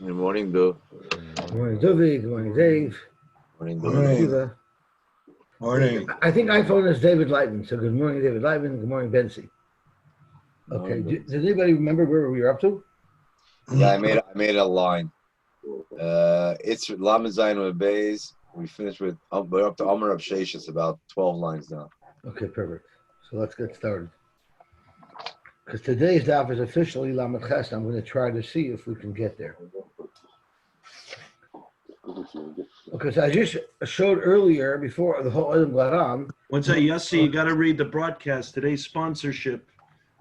Good morning, Bill. Good morning, Dovi. Good morning, Dave. Morning, Good Bill. morning, Shiva. Morning. I think iPhone is David Lightman. So good morning, David Lightman. Good morning, Bensi. Okay. Did anybody remember where we were up to? Yeah, I made a line. It's Lamed Zayin with Bays. We finished with we're up to Amar of Sheish. It's about 12 lines now. Okay, perfect. So let's get started. Because today's daf is officially Lamed Ches. I'm going to try to see if we can get there. Okay, so I just showed earlier before the whole item got on. One second, Yossi, you got to read the broadcast. Today's sponsorship.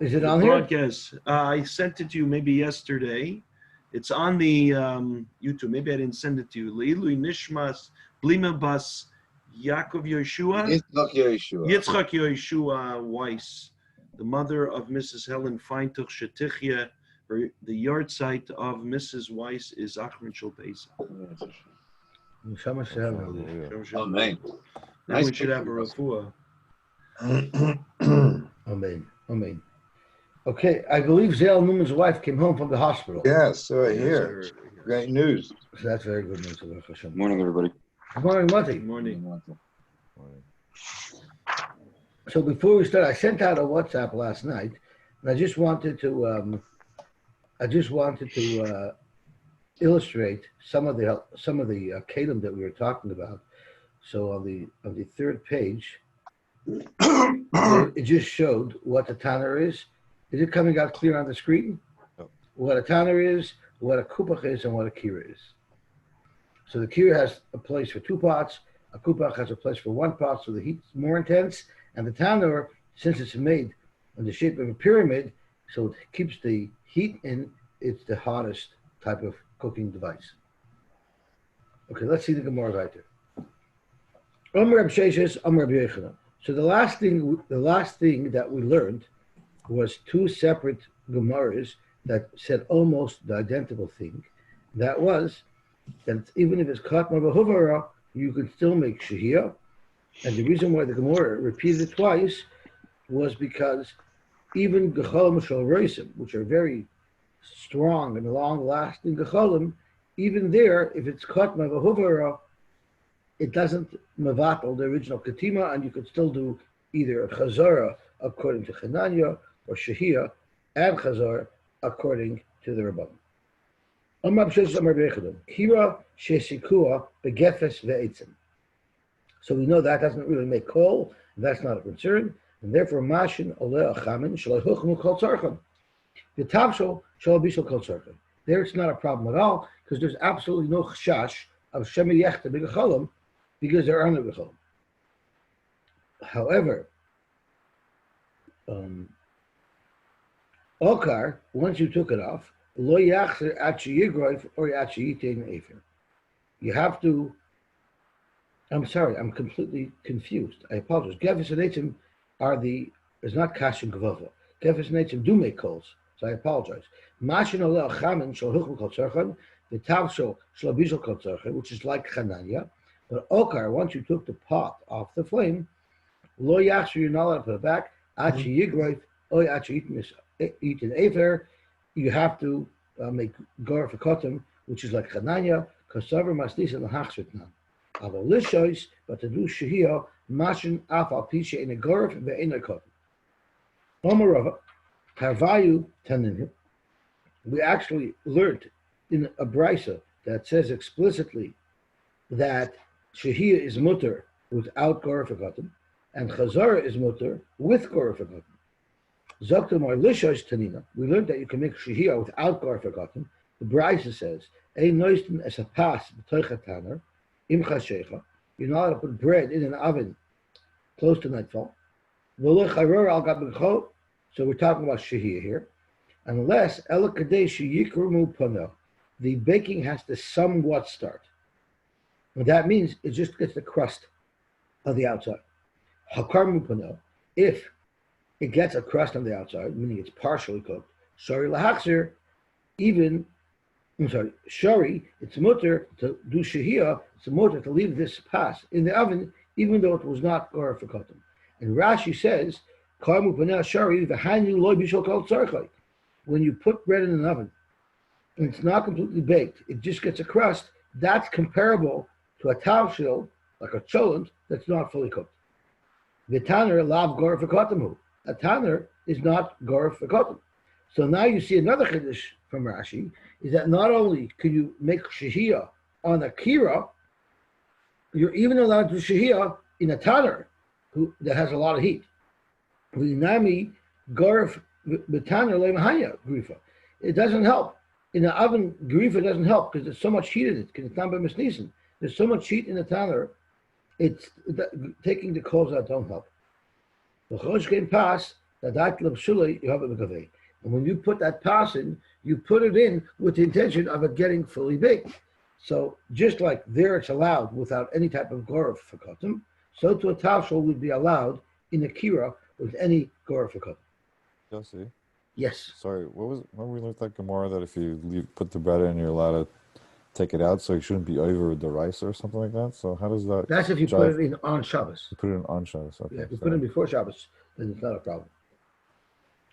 Is it The on here? broadcast. I sent it to you maybe yesterday. It's on the YouTube. Maybe I didn't send it to you. Leilu nishmas Bleema bas Yaakov Yehoshua. Yitzchok Yehoshua. Yitzchok Yehoshua Weiss, the mother of Mrs. Helen Feintuch Shtechye. The yahrtzeit of Mrs. Weiss is achroin shel Pesach. Amen. Now we should have a refuah. Amen. Amen. Okay, I believe Zale Newman's wife came home from the hospital. Yes, here. Great news. So that's very good news. Good morning, everybody. Good morning, Mati. Good morning. So before we start, I sent out a WhatsApp last night, and I just wanted to illustrate some of the kalim that we were talking about. So on the third page, it just showed what the tanner is. Is it coming out clear on the screen? No. What a tanner is, what a kupach is, and what a kira is. So the kira has a place for 2 pots. A kupach has a place for 1 pot, so the heat's more intense. And the tanner, since it's made in the shape of a pyramid, so it keeps the heat in, it's the hottest type of cooking device. Okay, let's see the Gemara right there. Omer Reb Sheshes, Omer Reb Yochanan. So the last thing that we learned was 2 separate Gemaras that said almost the identical thing. That was that even if it's caught mavahuvara, you could still make shehiyah. And the reason why the Gemara repeated it twice was because even gecholim shel roisim, which are very strong and long-lasting gecholim, even there, if it's caught mavahuvara, it doesn't mavatal the original katima, and you could still do either a chazara according to Chananya or shehiyah and chazara according to the Rabban. So we know that doesn't really make kol, and that's not a concern, and therefore mashin oleh achamin shalohuchnu kol tzarchan. The tapshol shal bishol kol tzarchan. There it's not a problem at all because there's absolutely no chashash of shemi yechta b'gecholim because there are no gecholim. However, okar, once you took it off, lo yachzer at sheyigroif or at sheyitin efer. You have to. I'm sorry, I'm completely confused. I apologize. Gefes and Eitzim is not kash and gavava. Gefes and Eitzim do make coals, so I apologize. Mashin oleh achamin shal huchel kol tzarchan, the tavshol shal bishol kol tzarchan, which is like chananya. But okar, once you took the pot off the flame, lo yachzer, you're not allowed to put it back. Achi yigroif, oy achi eaten afer, you have to make gar for kotim, which is like chananya, kasaver masnis and hachshitnan. But to do shehiyah, mashin afal pisha in a gorf ve'in a kotim. Omarava, harvayu tanin. We actually learned in a brisa that says explicitly that shehiyah is mutter without gorf kotim, and chazara is mutter with gorf kotim. Zoktam or lishosh tanina. We learned that you can make shehiyah without gorf kotim. The brisa says, ein noisten es a pas b'toicha taner. You're not allowed to put bread in an oven close to nightfall. So we're talking about shehiyah here. Unless the baking has to somewhat start. And that means it just gets the crust of the outside. If it gets a crust on the outside, meaning it's partially cooked, shari, it's mutter to do shehiyah, it's a mutter to leave this pas in the oven, even though it was not gar for kotim. And Rashi says, shari, when you put bread in an oven, and it's not completely baked, it just gets a crust, that's comparable to a tavshil, like a cholent, that's not fully cooked. The tanner lav gorf v'kotamu. A tanner is not gorf v'kotam. So now you see another chiddush from Rashi, is that not only can you make shehiyah on a kira, you're even allowed to shehiyah in a tanner that has a lot of heat. V'nami gorf v'tanner le'mahanya grifa. It doesn't help. In the oven, grifa doesn't help because there's so much heat in it. Because it's not by misnisen. There's so much heat in the tanner. It's taking the coals out don't help. The chosh can pass that l'bshulei you have a megaveh. And when you put that pass in, you put it in with the intention of it getting fully baked. So just like there it's allowed without any type of gorf for kotam, so to a tavshel would be allowed in a kira with any gorf for kotam. Yossi? Yes. Sorry, remember we looked at Gemara that if you put the bread in, you're allowed to take it out, so you shouldn't be over the rice or something like that? So how does that That's if you jive? put it in on Shabbos. You put it in on Shabbos, okay. Yeah, if you put it in before Shabbos, then it's not a problem.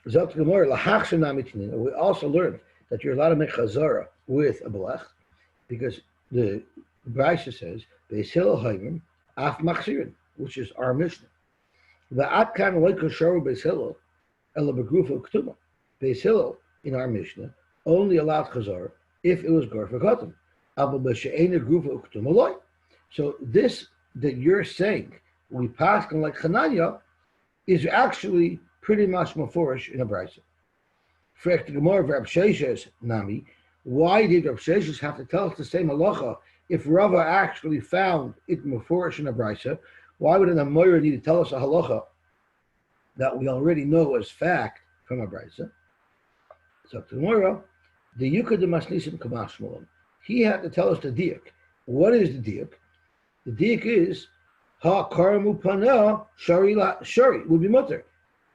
We also learned that you're allowed to make chazara with a belach, because the Weiss says, Beis Hillel Haimim, Af Machzirin, which is our Mishnah. Va'at kan lo kosher Beis Hillel, ela begrufa ketuma. Beis Hillel, in our Mishnah, only allowed chazara if it was gorf v'kotam. Aber b'she'ena grufa ketuma loy. So this that you're saying, we pass on like Chananya, is actually pretty much maforish in a brisa. Frek the Gemara of Reb Sheshes Nami, why did Reb Sheshes have to tell us the same halacha if Rava actually found it maforish in a brisa? Why would an Amoyer need to tell us a halacha that we already know as fact from a brisa? So tomorrow, the Yukad de Masnisim Kamashmalam, he had to tell us the diak. What is the diak? The diak is ha karamu panah shari would be mutter.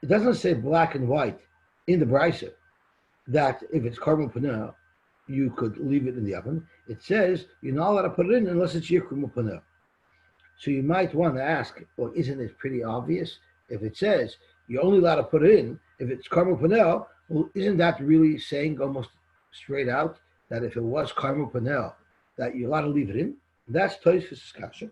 It doesn't say black and white in the brisa that if it's karamu panah, you could leave it in the oven. It says you're not allowed to put it in unless it's yikrumu panah. So you might want to ask, well, isn't it pretty obvious? If it says you're only allowed to put it in if it's karamu panah, well, isn't that really saying almost straight out that if it was karamu panah, that you're allowed to leave it in? That's Tosfos' kasha.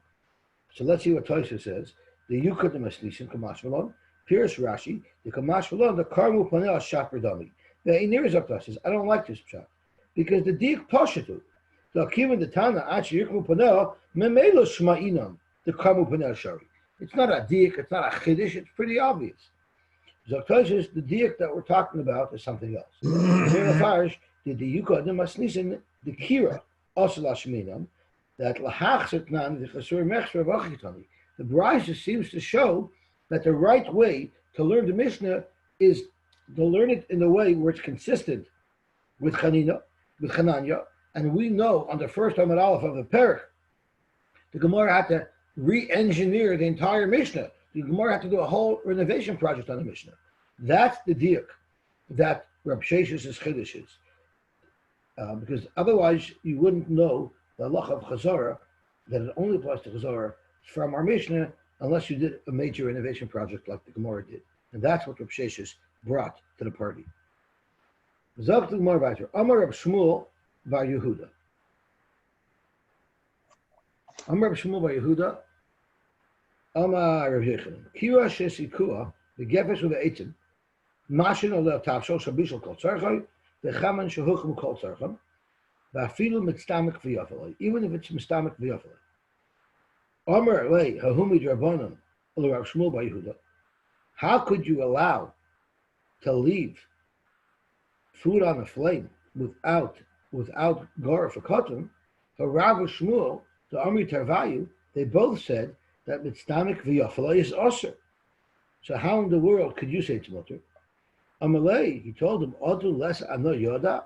So let's see what Tosfos says. The Yukad the Masnisim Kamash Malon, Pirush Rashi, the Kamash Malon, the Karmu Panel Shaper Dami. The Einir Zakta says, I don't like this pshat because the Dik Pashatu, the Akiva the Tana, Achi Yukmu Panel, Memelo Shma'inam, the Karmu Panel Shari. It's not a Dik, it's not a Chiddish, it's pretty obvious. Zakta says, the Dik that we're talking about is something else. The Yukad the Masnisim, the Kira, also Lashminam, that the Brisa seems to show that the right way to learn the Mishnah is to learn it in a way where it's consistent with Chananya, and we know on the first Hamoed Aleph of the Perek, the Gemara had to re-engineer the entire Mishnah. The Gemara had to do a whole renovation project on the Mishnah. That's the diak that Reb Sheshes' chiddush is, because otherwise you wouldn't know the halacha of Chazara, that it only applies to Chazara from our Mishnah unless you did a major renovation project like the Gemara did. And that's what Reb Sheshes brought to the party. Zog the Gemara weiter. Amar Reb Shmuel bar Yehuda. Amar Reb Shmuel bar Yehuda. Amar Reb Yechanan. Kira shesikua, the gefesh of the eitim, mashin oleh tavshol shabishol kol tzarchai, the chaman shehuchim kol tzarcham, even if it's mistamik v'yafalei. Omer lei hahumi drabanan Reb Shmuel bar Yehuda. How could you allow to leave food on a flame without gar for cotton? For Rav Shmuel, the Amri Tarvayu, they both said that mistamik v'yafalei is osir. So how in the world could you say it's mutter? Amalei, he told him, Odu les ano yoda,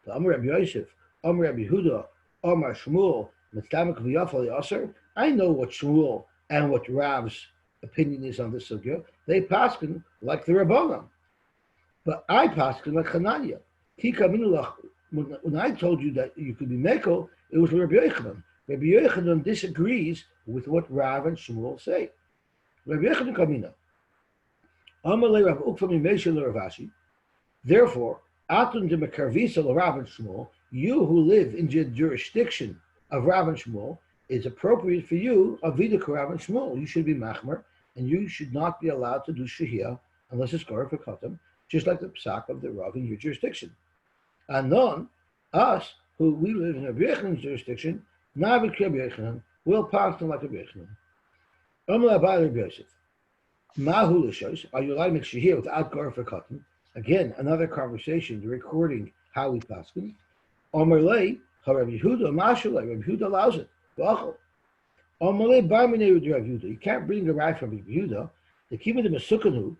the Amr Reb Yosef, Amr Reb Yehuda, Amr Shmuel, Mitztamik v'yafalei aser. I know what Shmuel and what Rav's opinion is on this sugya. They paskin like the Rabbanan, but I paskin like Chananya. When I told you that you could be mekel, it was Reb Yochanan. Reb Yochanan disagrees with what Rav and Shmuel say. Reb Yochanan kamina. Amalei Rav Ukva mi Meisha l'Ravashi. Therefore, Atun de Mekarvisa l'Rav and Shmuel, You who live in the jurisdiction of Rav and Shmuel, it's appropriate for you, Avidah Rav and Shmuel. You should be machmer, and you should not be allowed to do shehiyah unless it's Gorah for Katan, just like the Pesach of the Rav in your jurisdiction. And none, us, who we live in Reb Yochanan's jurisdiction, Navid Reb Yochanan, will pass like Reb Yochanan. Amar Abai Reb Yosef, Mahu L'Shos, are you allowed to make shehiyah without Gorah for Katan? Again, another conversation, the recording how we paskin. Amar Lei, Reb Yehuda, Mashalei, Reb Yehuda allows it. Amar Lei, Barminei Reb Yehuda. You can't bring the right from Reb Yehuda. The Kibbutz of Mesukanu,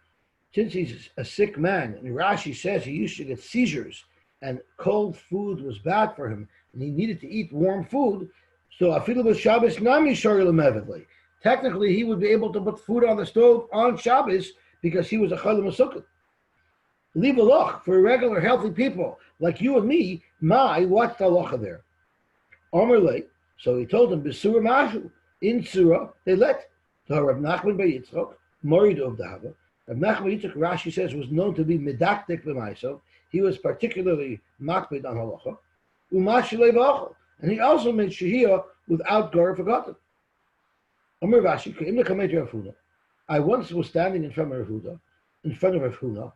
since he's a sick man, and Rashi says he used to get seizures, and cold food was bad for him, and he needed to eat warm food. So afilu Shabbos nami shoril mevedli. Technically, he would be able to put food on the stove on Shabbos because he was a chol masukah. Leave a loch for regular healthy people like you and me. What's the locha there? Amar lei. So he told him besura mashu in surah they let the Reb Nachman bar Yitzchok Morid of Dahava. Reb Nachman Yitzchok, Rashi says, was known to be medaktik b'maiso. He was particularly makbid on halacha. Umashilei v'achol, and he also made shehiyah without gorah forgotten. Amar Rashi, k'im lechamet Rav Huna. I once was standing in front of Rav Huna,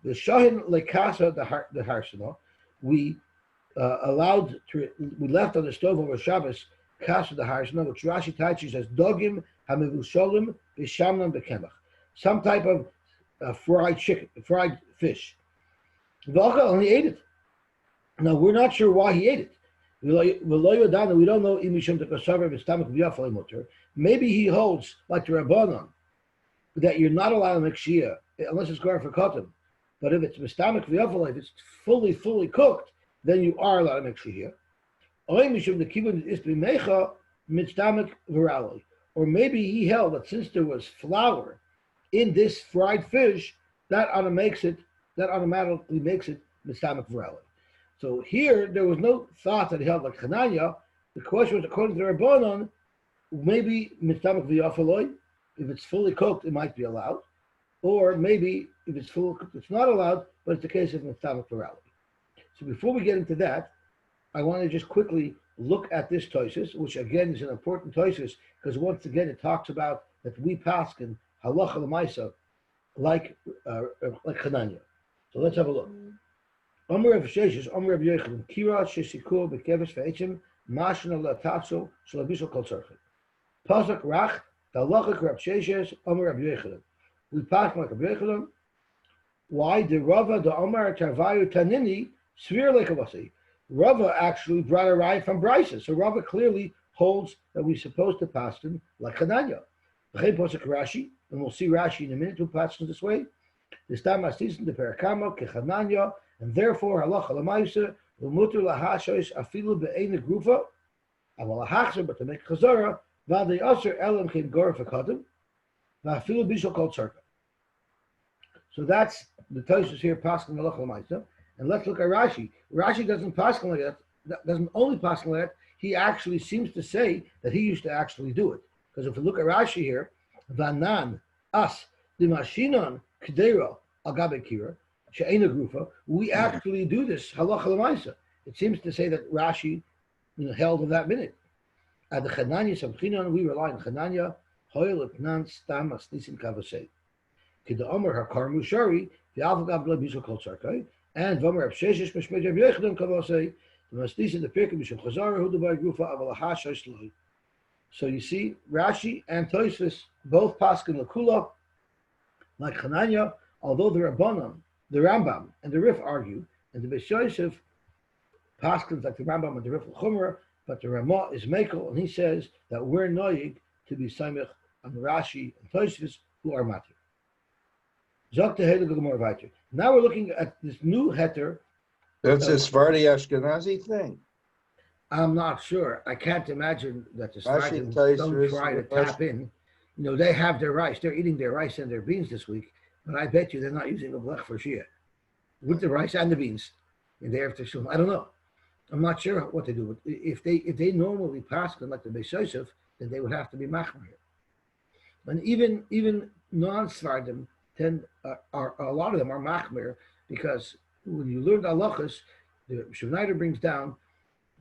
the shahin lekasa the harsana. We we left on the stove over Shabbos kasa the harsana, which Rashi Taichi says dogim hamevusholim b'shamnam b'kemach, some type of fried fish. V'achal, and he ate it. Now we're not sure why he ate it. We don't know. Maybe he holds like the Rabbanon that you're not allowed to make shia unless it's going for cotton. But if it's mistamik v'yafal, if it's fully cooked, then you are allowed to make shia. Or maybe he held that since there was flour in this fried fish, that automatically makes it mistamik v'rali. So here, there was no thought that he held like Chananya. The question was, according to the Rabbanon, maybe mistamik v'yafaloi, if it's fully cooked, it might be allowed. Or maybe if it's fully cooked, it's not allowed, but it's the case of mistamik v'rali. So before we get into that, I want to just quickly look at this toisus, which again is an important toisus, because once again it talks about that we paskin halacha l'maisa like Chananya. So let's have a look. Amar Rav Sheshes, Amar Reb Yochanan, Kira Shesikur Bekeves Ve'etzim Mashna LaTatzo Shalabishal Kol Tzarchet. Pasuk Rach Dalachik Rav Sheshes, Amar Reb Yochanan. We pass like Reb Yochanan. Why the Rava the Amar Tarvayu Tanini Svir Lekavasi? Rava actually brought a ride from Bryce, so Rava clearly holds that we're supposed to pass them like Chananya. V'chein Pasuk Rashi, and we'll see Rashi in a minute who passes this way. This time I season the Perakama Kechananya. And therefore, halacha l'maisa l'muter lahashois afilu be'eina grufa, aval lahachzer, but to make chazara, v'adei aser elam kin gor v'kadim, v'afilu bishal kol tzarka. So that's the Tosfos here, paskin halacha l'maisa. And let's look at Rashi. Rashi doesn't paskin like that. Doesn't only paskin like that. He actually seems to say that he used to actually do it. Because if we look at Rashi here, v'anan as dimashinon k'deira agabe kira. We actually do this halacha l'maisa. It seems to say that Rashi held of that minute. At the Chananya Samchinon, we rely on Chananya. Hoyel epnan stam asnisim kavasei. Kida Omer hakar mushari the avogab lebisol kol tzarkai and Vomer Absheshish mishmei Reb Yochanan kavasei the masnisim the pirkim mishum chazara hu debar grufa aval hashas loy. So you see, Rashi and Tosfos both paskin lekula like Chananya, although the Rabbanon, the Rambam and the Rif argue, and the Beis Yosef paskins like the Rambam and the Rif Chumrah, but the Ramah is Mekel, and he says that we're noyig to be Samech on Rashi and Tosfos who are Matir. Now we're looking at this new heter. That's a Sephardi Ashkenazi thing. I'm not sure. I can't imagine that the Sfardim don't try to tap in. You know, they have their rice. They're eating their rice and their beans this week. But I bet you they're not using a blech for Shia with the rice and the beans in the after shul. I don't know. I'm not sure what they do. But if they normally pass like the Beis Yosef, then they would have to be machmer here. And even non-Svardim are a lot of them are machmer because when you learn the halachas, the Schneider brings down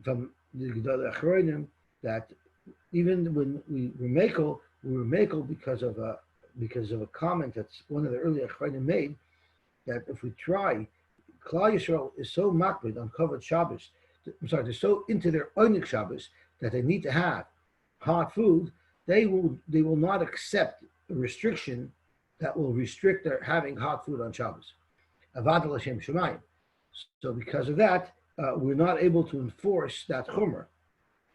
from the achroin that even when we were makel because of a comment that's one of the early achroin made, that if we try, Klal Yisrael is so makbid on covered Shabbos. They're so into their onik Shabbos that they need to have hot food. They will not accept a restriction that will restrict their having hot food on Shabbos. Avad l'Shem Shemayim. So because of that, we're not able to enforce that chumrah.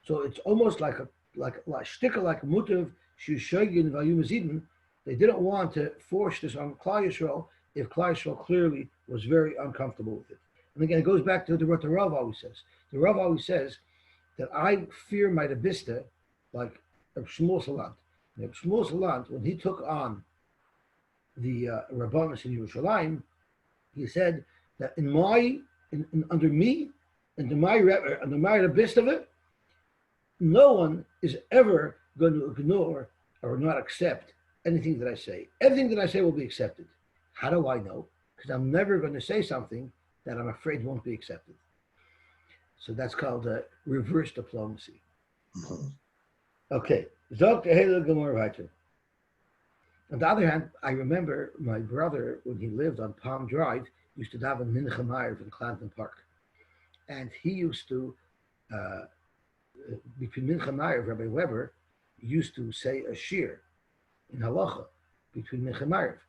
So it's almost like a shtickle, like a mutav shushogin vayumazidin. They didn't want to force this on Klal Yisrael if Klal Yisrael clearly was very uncomfortable with it. And again, it goes back to what the Rav always says. The Rav always says that I fear my debista like Reb Shmuel Salant. Reb Shmuel Salant, when he took on the Rabbanos in Yerushalayim, he said that under my debista of it, no one is ever going to ignore or not accept anything that I say. Everything that I say will be accepted. How do I know? Because I'm never going to say something that I'm afraid won't be accepted. So that's called reverse diplomacy. Mhm. Okay. On the other hand, I remember my brother, when he lived on Palm Drive, used to daven Mincha Ma'ariv in Clanton Park. And he used to, between Mincha Ma'ariv, Rabbi Weber used to say a shir in halacha between Mincha Ma'ariv.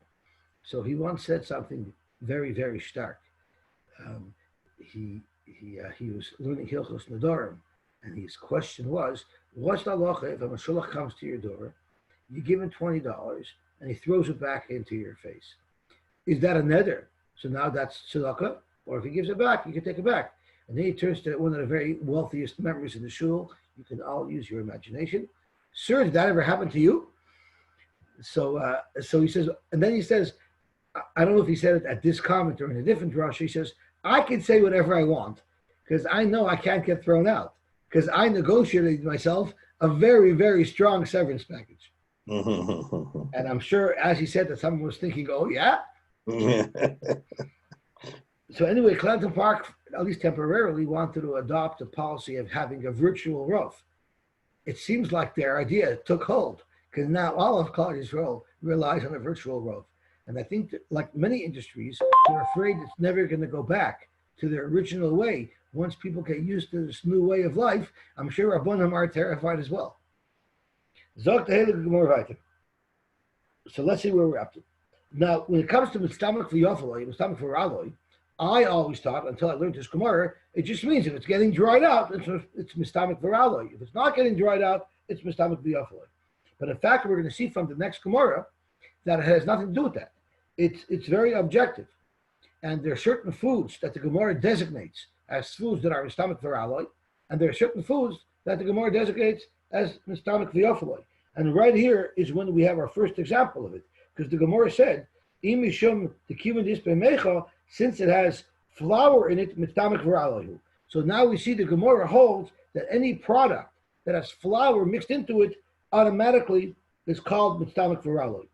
So he once said something very, very stark. He was learning Hilchos Nedarim, and his question was, what's the halacha if a mashulach comes to your door, you give him $20, and he throws it back into your face? Is that a neder? So now that's tzedakah, or if he gives it back, you can take it back. And then he turns to one of the very wealthiest members in the shul. You can all use your imagination. Sir, did that ever happen to you? So he says, and then he says, I don't know if he said it at this comment or in a different drush. He says, I can say whatever I want because I know I can't get thrown out because I negotiated myself a very, very strong severance package. And I'm sure, as he said, that someone was thinking, oh, yeah? So anyway, Clanton Park, at least temporarily, wanted to adopt a policy of having a virtual roof. It seems like their idea took hold because now all of Klal Yisrael relies on a virtual roof. And I think that, like many industries, they're afraid it's never going to go back to their original way. Once people get used to this new way of life, I'm sure Rabbanim are terrified as well. So let's see where we're up to. Now, when it comes to mistamach v'yofaloi, mistamach v'raloi, I always thought, until I learned this Gemara, it just means if it's getting dried out, it's mistamach v'raloi. If it's not getting dried out, it's mistamach v'yofaloi. But in fact, we're going to see from the next Gemara that it has nothing to do with that. It's very objective. And there are certain foods that the Gemara designates as foods that are mistamach v'raloi, and there are certain foods that the Gemara designates as mistamach v'yofaloi. And right here is when we have our first example of it. Because the Gemara said, since it has flour in it, mistamach v'raloi. So now we see the Gemara holds that any product that has flour mixed into it automatically is called mistamach v'raloi.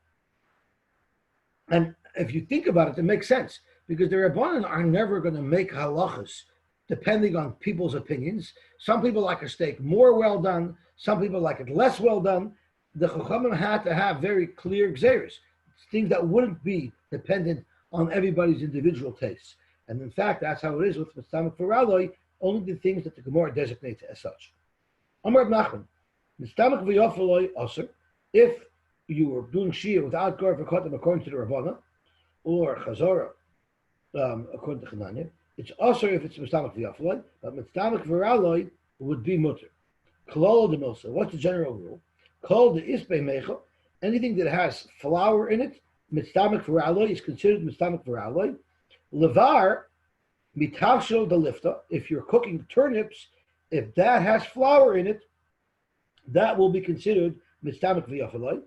And if you think about it, it makes sense because the Rabbanan are never going to make halachas depending on people's opinions. Some people like a steak more well done. Some people like it less well done. The Chachamim had to have very clear gzeros, things that wouldn't be dependent on everybody's individual tastes. And in fact, that's how it is with mistamach v'raloi, only the things that the Gemara designates as such. Amar Nachman, mistamach v'yofaloi aser, if you were doing shia without gar v'kotam according to the Rabbana, or chazara according to Chananya, it's aser if it's mistamach v'yofaloi, but mistamach v'raloi would be mutter. Klal the milsa, what's the general rule? Called the isbei mecha, anything that has flour in it, mistamach v'raloi is considered mistamach v'raloi. Levar mitavshel the lifta, if you're cooking turnips, if that has flour in it, that will be considered mistamach v'yofaloi.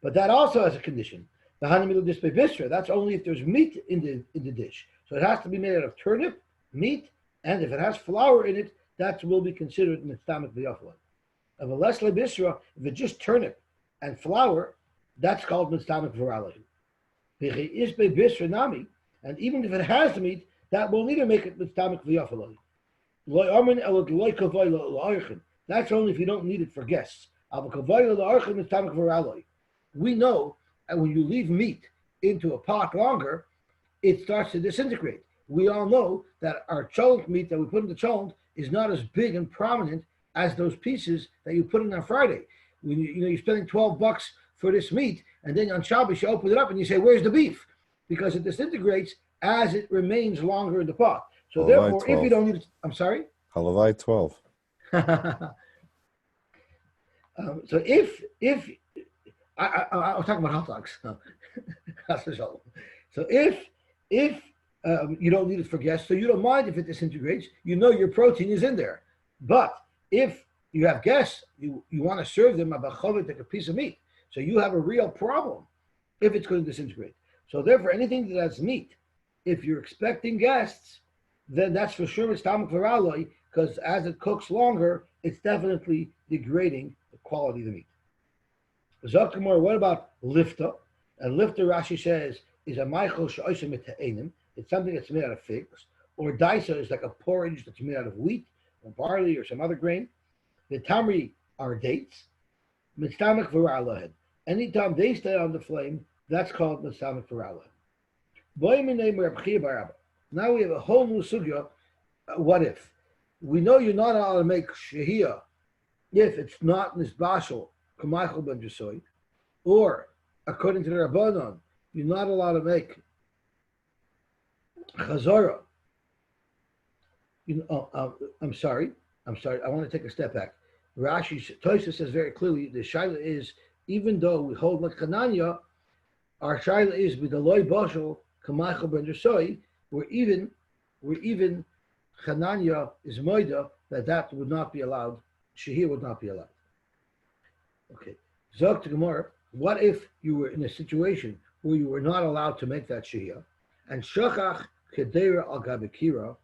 But that also has a condition. That's only if there's meat in the dish. So it has to be made out of turnip, meat, and if it has flour in it, that will be considered mistamach v'yofaloi. If it's just turnip and flour, that's called mistamach v'raloi. And even if it has the meat, that will neither make it mitztamik v'yafaloi. That's only if you don't need it for guests. We know that when you leave meat into a pot longer, it starts to disintegrate. We all know that our cholent meat that we put in the cholent is not as big and prominent as those pieces that you put in on Friday. When you're spending $12 for this meat, and then on Shabbos you open it up and you say, "Where's the beef?" Because it disintegrates as it remains longer in the pot. So therefore, if you don't need it, I'm sorry? Halavai 12. So if I was talking about hot dogs. So if you don't need it for guests, so you don't mind if it disintegrates, you know your protein is in there. But if you have guests, you want to serve them like a piece of meat. So you have a real problem if it's going to disintegrate. So therefore, anything that's meat, if you're expecting guests, then that's for sure it's tamuk v'raloi, because as it cooks longer, it's definitely degrading the quality of the meat. Zakamor, what about lifta? And lifta, Rashi says, is a maichel she'oisem mita'enim. It's something that's made out of figs. Or daisa is like a porridge that's made out of wheat or barley or some other grain. The tamri are dates. Mitztamik v'ra'alahed. Anytime they stay on the flame, that's called mitztamik v'ra'alahed. Now we have a whole new sugya. What if? We know you're not allowed to make shehiyah if it's not nisbashal, k'maichel ben jesoi, or according to the Rabbanon, you're not allowed to make chazara. I'm sorry. I want to take a step back. Rashi, Tosha says very clearly, the shaila is, even though we hold like Hananya, our shaila is with the loy bashal, k'maichel ben jesoi, where even Hananya is moida that would not be allowed. Shehiyah would not be allowed. Okay. Zog to Gemara, what if you were in a situation where you were not allowed to make that shehiyah, and shachach kedera al gabekira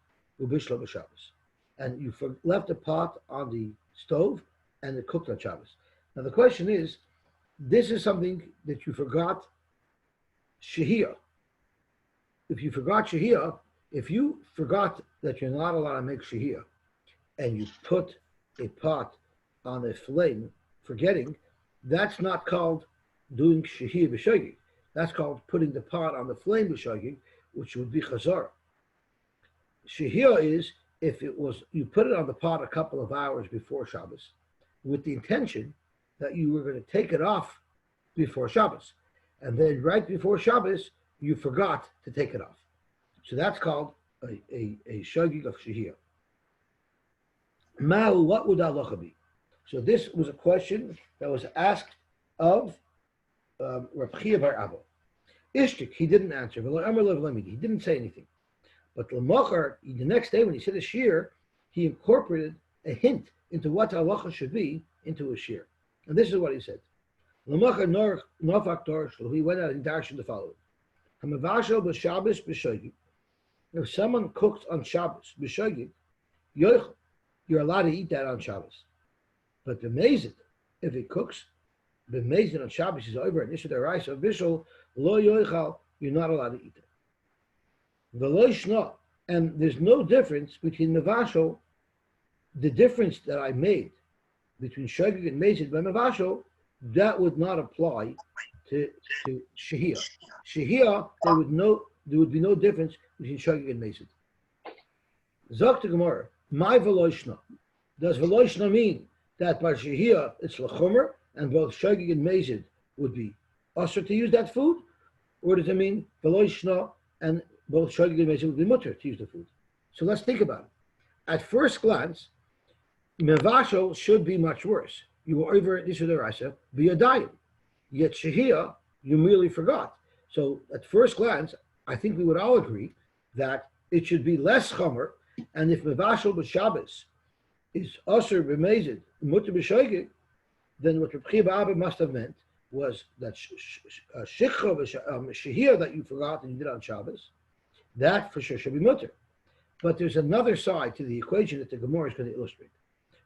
ubishlo b'Shabbos, and you left a pot on the stove and it cooked on Shabbos. Now the question is, this is something that you forgot shehiyah. If you forgot shehiyah, if you forgot that you're not allowed to make shehiyah, and you put a pot on a flame, forgetting, that's not called doing shehiyah b'shogig. That's called putting the pot on the flame b'shogig, which would be chazara. Shehiyah is if it was, you put it on the pot a couple of hours before Shabbos, with the intention that you were going to take it off before Shabbos, and then right before Shabbos you forgot to take it off. So that's called a shogig of shehiyah. Ma'u, what would halacha be? So this was a question that was asked of Reb Chia bar Abba. Ishtik, he didn't answer. He didn't say anything. But the next day when he said a shir, he incorporated a hint into what halacha should be into a shir. And this is what he said. He went out and darshan the following. If someone cooks on Shabbos, you're allowed to eat that on Shabbos. But b'mezid, if it cooks, b'mezid on Shabbos is over, and issue the rice of bishul, lo yoichal, you're not allowed to eat it. V'lo shna, and there's no difference between mevashel, the difference that I made between shogig and mezid by mevashel, that would not apply to shehiyah. Shehiyah, there would be no difference between shogig and mezid. Zok to Gemara, my veloishna. Does veloishna mean that by shehiyah it's lachomer and both shogig and mezid would be usher to use that food, or does it mean veloishna and both shogig and mezid would be mutter to use the food? So let's think about it. At first glance, mevashel should be much worse. You were over this or the rasa via diet, yet shehiyah you merely forgot. So at first glance, I think we would all agree that it should be less chomer. And if mevashel b'Shabbos is usher b'mezid mutter b'shogig, then what Reb Chia bar Abba must have meant was that shehiyah that you forgot and you did on Shabbos, that for sure should be mutter. But there's another side to the equation that the Gemara is going to illustrate.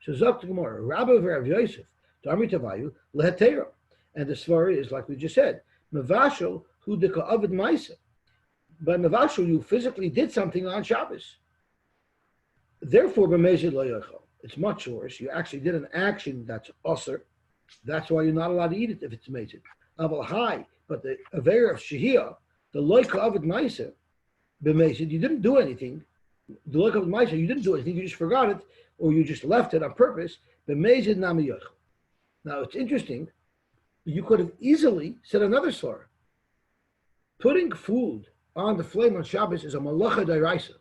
So Zok to Gemara, Rabbi Reb Yosef, Darmi Tavayu, lehetera. And the svara is like we just said, mevashel hu deka avid ma'isa. by Mavashal, you physically did something on Shabbos. Therefore, b'mezid lo yochel. It's much worse. You actually did an action that's usher. That's why you're not allowed to eat it if it's mezid. Aval high, but the aver of shehiyah, the loika of it ma'aser, b'mezid, you didn't do anything. The loika of it ma'aser, you didn't do anything. You just forgot it, or you just left it on purpose. B'mezid nami yochel. Now it's interesting. You could have easily said another svara. Putting food on the flame on Shabbos is a malacha d'oraisa.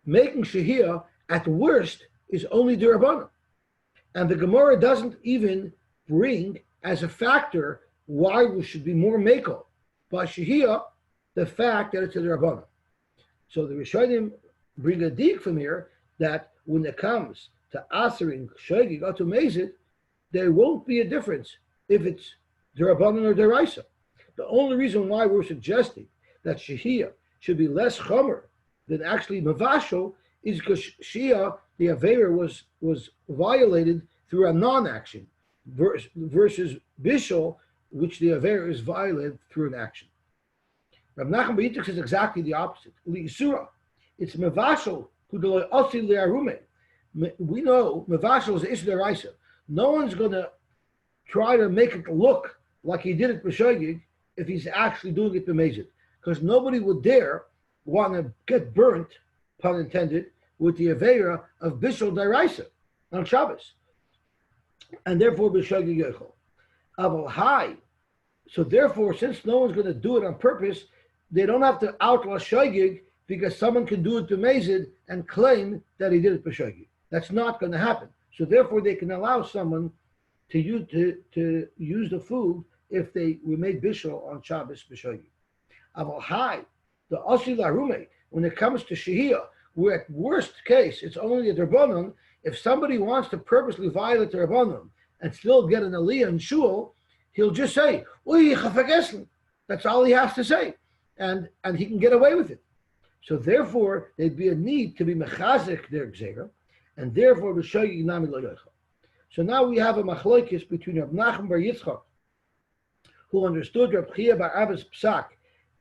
Making shehiyah at worst is only d'Rabbanan. And the Gemara doesn't even bring as a factor why we should be more mekel by shehiyah the fact that it's a d'Rabbanan. So the Rishonim bring a dig from here that when it comes to asering shogig or to mezid, there won't be a difference if it's d'Rabbanan or d'Oraisa. The only reason why we're suggesting that shehiyah should be less chomer than actually mavashal is because shehiyah, the aveira, was violated through a non-action versus bishul, which the aveira is violated through an action. Rav Nachman bar Yitzchok says exactly the opposite. Li'isura, it's mavashal who delay asi le'arume. We know mavashal is the issue d'oraisa. No one's going to try to make it look like he did it b'shogig if he's actually doing it b'mezid, because nobody would dare want to get burnt, pun intended, with the aveira of bishul d'oraisa on Shabbos, and therefore b'shogig yochel. Aval high. So therefore, since no one's going to do it on purpose, they don't have to outlaw shogig because someone can do it b'mezid and claim that he did it b'shogig. That's not going to happen. So therefore, they can allow someone to use the food if they were made bishul on Shabbos b'shogig. Aval high, the asi larume, when it comes to shehiyah, where at worst case it's only a d'Rabbanan. If somebody wants to purposely violate the d'Rabbanan and still get an aliyah in shul, he'll just say, "Ui, ich hab vergessen." That's all he has to say, and he can get away with it. So therefore, there'd be a need to be mechazik their gzeira, and therefore b'shogig nami lo yochel. So now we have a machlokes between Reb Nachman bar Yitzchok, who understood Reb Chia bar Abba's psak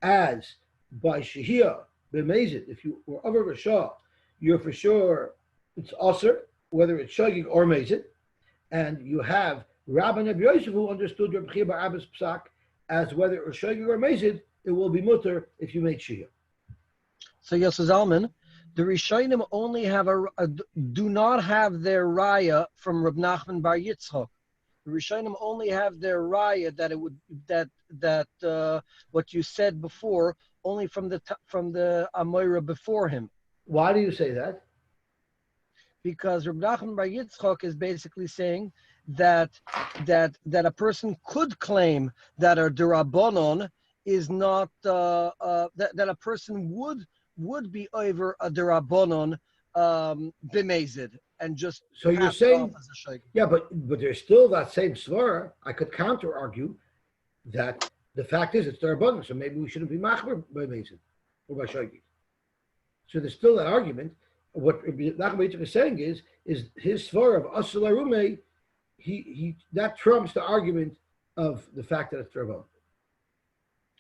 as by shehiyah b'mezid. If you were over Rashah, you're for sure it's aser, whether it's shogig or mezid. And you have Rabbi Reb Yosy who understood Reb Chia bar Abba's psak as whether it was shogig or mezid, it will be mutter if you made shehiyah. So Yosef Zalman, the Rishonim only have do not have their raya from Reb Nachman bar Yitzchok. The Rishonim only have their raya that it would that what you said before only from the Amoira before him. Why do you say that? Because Reb Nachman bar Yitzchok is basically saying that a person could claim that a d'Rabbanon is not that a person would be over a d'Rabbanon b'mezid and just so you're saying yeah, but there's still that same svara. I could counter argue that the fact is it's d'Rabbanon, so maybe we shouldn't be machmer by mezid or by shogig. So there's still that argument. What Nachman bar Yitzchok is saying is his svara of asur larume, he that trumps the argument of the fact that it's d'Rabbanon.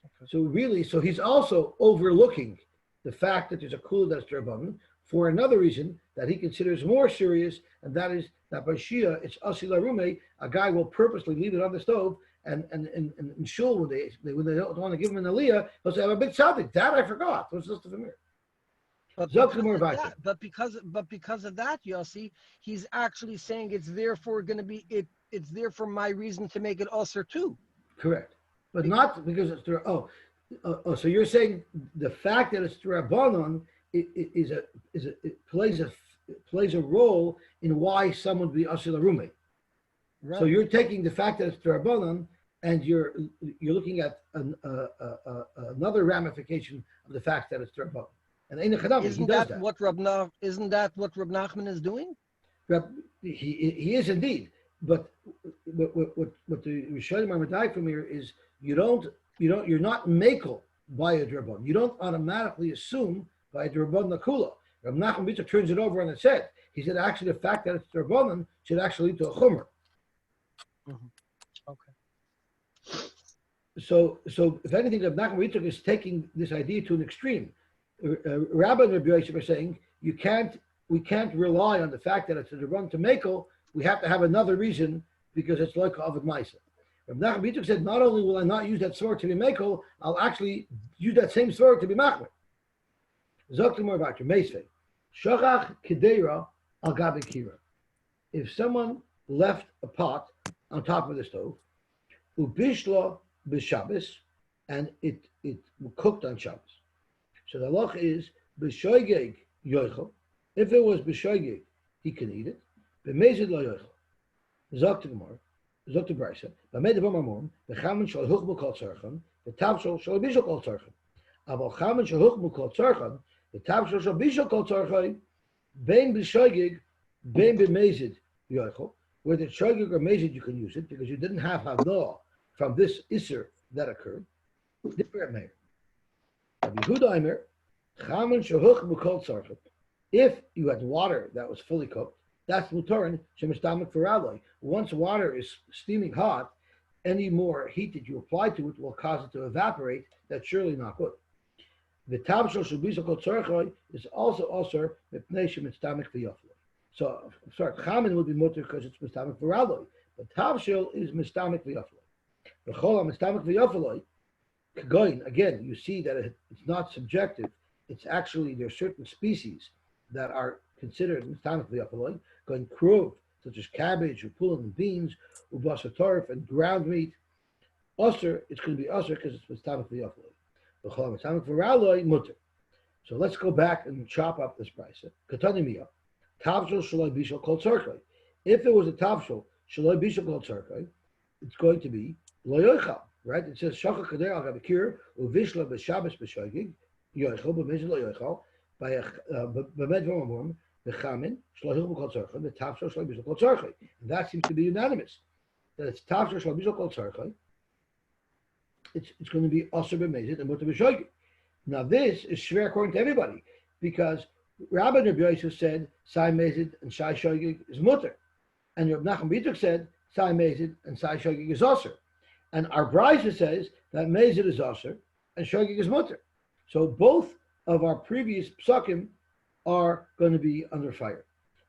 Okay. So really, so he's also overlooking the fact that there's a kula that's d'Rabbanan for another reason that he considers more serious, and that is that by Shia it's asi larume. A guy will purposely leave it on the stove, and in shul when they don't want to give him an aliyah, he'll say, "I'm a big tzaddik. That I forgot." What's this for me? But because of that, Yossi, he's actually saying it's therefore going to be it's therefore my reason to make it usher too. Correct, but not because it's so you're saying the fact that it's d'Rabbanan it plays a role in why someone would be asur larume. Right. So you're taking the fact that it's d'Rabbanan and you're looking at another ramification of the fact that it's d'Rabbanan. And isn't that what Reb Nachman is doing? He is indeed, but what the Rishonim are medayik from here is you're not mekel by a d'Rabbanan. You don't automatically assume by a d'Rabbanan kula. Reb Nachman bar Yitzchok turns it over on its head. He said actually the fact that it's d'Rabbanan should actually lead to a chumrah. Mm-hmm. Okay. So if anything, Reb Nachman Bar Yitzchok is taking this idea to an extreme. Rabbi and Reb Yosy are saying we can't rely on the fact that it's a run to Mekel. We have to have another reason because it's like Ovid Maisa. Reb Nachman Bar Yitzchok said, not only will I not use that sword to be Mekel, I'll actually use that same sword to be Machmer. Zok more about your Meisvei. Shochach Kedera al Gabi Kira. If someone left a pot on top of the stove, ubishla b'Shabbos, and it cooked on Shabbos. So the halach is b'shoigeg yoichel. If it was b'shoigeg, he can eat it. B'mezid lo yoichel. Zok to Gemara, zok to Brisa. B'mei devar mamon b'chamen shal huchmu kol tzarchan b'tavshol shal bishol kol tzarchan. Aval chamen shal huchmu kol tzarchan b'tavshol shal bishol kol tzarchan bein b'shoigeg bein b'mezid yoichel. Whether it's shoigeg or mezid, you can use it because you didn't have havdah from this iser that occurred. Different if you had water that was fully cooked, that's mutorin shemistamik for alloy. Once water is steaming hot, any more heat that you apply to it will cause it to evaporate. That's surely not good. The tabshel shubisakol tzarchay is also osir mipnei shemistamik for yoflo. So, sorry, chamin would be mutter because it's mistamik for alloy, but tabshel is mistamik for yoflo. The chol mistamik for yoflo. Again, you see that it's not subjective. It's actually, there are certain species that are considered mistanik v'yafaloi, going kruv, such as cabbage, or pulling and beans, ubasa torf, and ground meat. Usr, it's going to be usr because it's mistanik v'yafaloi. V'chol mistanik v'raloi mutter. So let's go back and chop up this price. Katani miya, tavshel shaloi bishol kol tzarkai. If there was a tavshel shaloi bishol kol tzarkai, it's going to be lo yoichal. Right? It says Shachar Kader al Gabakir Uvishla b'Shabbos b'Shogig Yoichel b'Mizil Yoichel by B'Med V'Mamum b'Chamin Shlachil b'Kol Tzarchay b'Tavshel Shlach B'Shol Kol Tzarchay. And that seems to be unanimous. That it's Tavshel Shlach B'Shol Kol Tzarchay. It's going to be Aser b'Mezid and Mutter b'Shogig. Now this is shver according to everybody because Rabbi Reb Yosy said Sai Mezid and Sai Shogig is Mutter, and Reb Nachman Bar Yitzchok said Sai Mezid and Sai Shogig is Aser. And our Brisa says that Mezid is Aser and Shogig is Mutter. So both of our previous psukim are going to be under fire.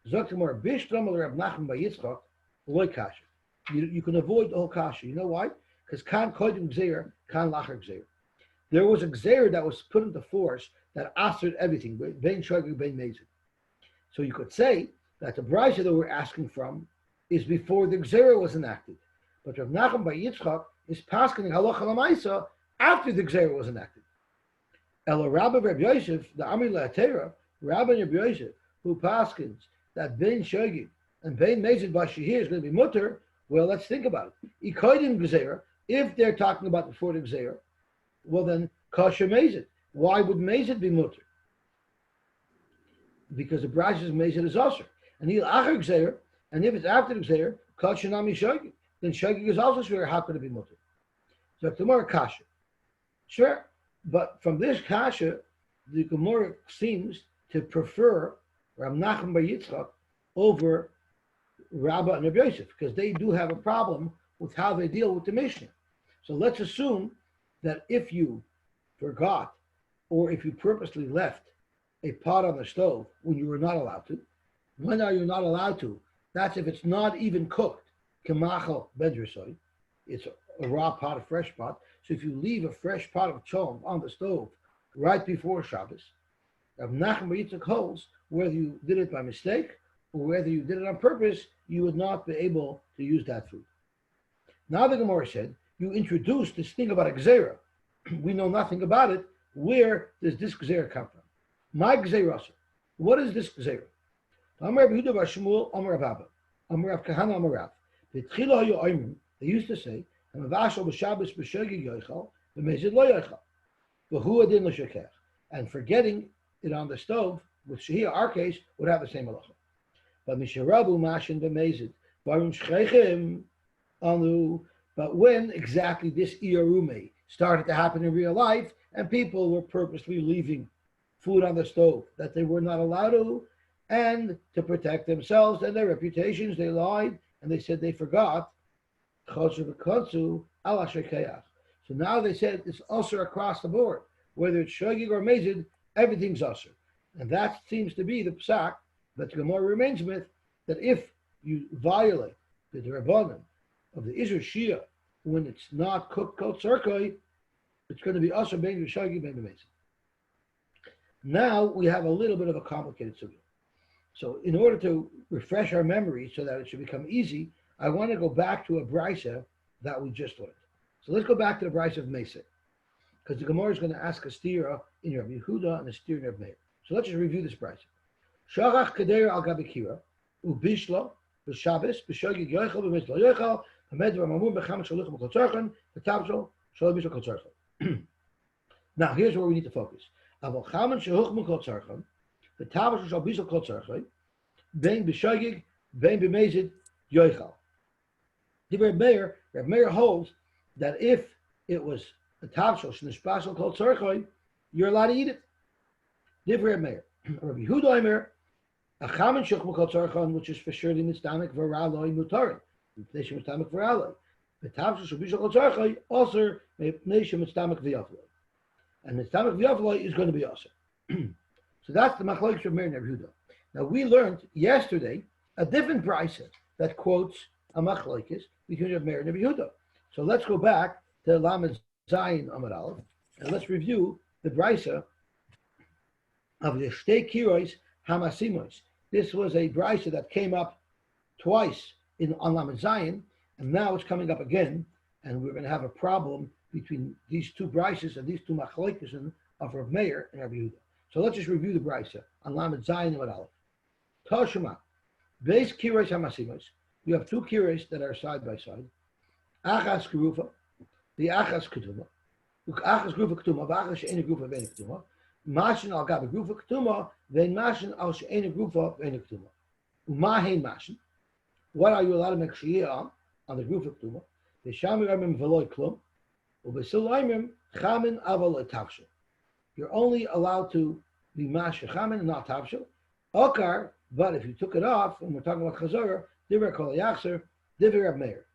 Zoktamor Bishlam Reb Nachman Bar Yitzchok loy kasha. You can avoid the whole kasha. You know why? Because kan kodim gzeir, kan lacher gzeir. There was a gzeir that was put into force that asered everything, bein Shogig, bein Mezid. So you could say that the Brisa that we're asking from is before the gzeir was enacted. But Reb Nachman Bar Yitzchok is paskening halacha l'maisa after the gzeira was enacted. Elo Rabbi Reb Yosef, the Amri La'atera, Rabbi Reb Yosef, who paskins that bein shogig and bein mezid b'shehir is going to be mutter. Well, let's think about it. Ikodim gzeira, if they're talking about before the gzeira, well then kasher mezid. Why would mezid be mutter? Because the brachas mezid is usher, and he'll acher gzeira, and if it's after the gzeira, kasher nami shogig. Then shogig is also sure. How could it be mutter? So tomorrow kasha, sure. But from this kasha, the Gemara seems to prefer Reb Nachman Bar Yitzchok over Rabbah and Reb Yosef because they do have a problem with how they deal with the Mishnah. So let's assume that if you forgot or if you purposely left a pot on the stove when you were not allowed to, when are you not allowed to? That's if it's not even cooked. Kemachal bedrasoy, it's a raw pot, a fresh pot. So if you leave a fresh pot of chol on the stove right before Shabbos, Reb Nachman Bar Yitzchok holds whether you did it by mistake or whether you did it on purpose, you would not be able to use that food. Now the Gemara said, you introduced this thing about a gzeira. We know nothing about it. Where does this gzeira come from? My gzeira. What is this gzeira? Amar Yehuda bar Shmuel, Amar Rav Abba, Amar Rav Kahana, Amar Rav. They used to say, and forgetting it on the stove, with Shehia, our case, would have the same halacha. But when exactly this iarume started to happen in real life, and people were purposely leaving food on the stove that they were not allowed to, and to protect themselves and their reputations, they lied, and they said they forgot. So So now they said it's usher across the board. Whether it's shogig or mezid, everything's usher. And that seems to be the psak that the Gemara remains with, that if you violate the Rabbanan of the Isur Shia when it's not cooked kol tzarkoi, it's going to be usher bein shogig bein mezid. Now we have a little bit of a complicated sugya. So in order to refresh our memory so that it should become easy, I want to go back to a brisa that we just learned. So let's go back to the brisa of Mesa, because the Gemara is going to ask a stira in Reb Yehuda and a stira in Reb Meir. So let's just review this brisa. Shachach kader al gabikira ubishlo b'Shabbos b'shogig yochel b'mitzlo yochel hamed v'mamur b'cham shaluch b'kol tzarchan v'tavshol shol b'shol kol tzarchan. Now here's where we need to focus. Aval chaman shehuch b'kol tzarchan v'tavshol shol b'shol kol tzarchan bein b'shogig bein b'mezid yochel. The Reb Meir holds that if it was a tavshol shnishpashal kol tzarchan, you're allowed to eat it. Divrei Reb Meir. Rabbi Yehuda Omer, a chaman shukma kol tzarchan, which is for sure the mitzdamek v'raloi mutarin. Nation mitzdamek v'raloi. The tavshol shubishal kol tzarchan also nation mitzdamek v'yavloi. And mitzdamek v'yavloi is going to be also. So that's the machlokes of Meir and Rabbi Yehuda. Now we learned yesterday a different brisa that quotes a machlokes between Rabbi Meir and Rabbi Yehuda. So let's go back to Lamed Zayin Amud Aleph and let's review the brisa of the Shtei Kirois Hamasimois. This was a brisa that came up twice on Lamed Zayin, and now it's coming up again, and we're going to have a problem between these two brises and these two machlokes of Rav Meir and Rabbi Yehuda. So let's just review the brisa on Lamed Zayin Amud Aleph. Toshima, Beis Kirois Hamasimois. You have two kirois that are side by side. Achas Gerufa, the Achas Ketuma, Achas Gerufa Ketuma, Achas She'ena Gerufa Ve'ena Ketuma, Mashin al Gabi Gerufa Ketuma, Ve'en Mashin al She'ena Gerufa Ve'ena Ketuma. Umahein Mashin, what are you allowed to make Shiyah on the Gerufa Ketuma? Ve'shamir Amim Ve'loi Klum, U'Besil Aimim Chamin Avaloi Tavshel. You're only allowed to be Masha Chamin and not Tavshel. Okar, but if you took it off, and we're talking about Chazorah, Divrei Kol Yachzer, Divrei Reb Meir.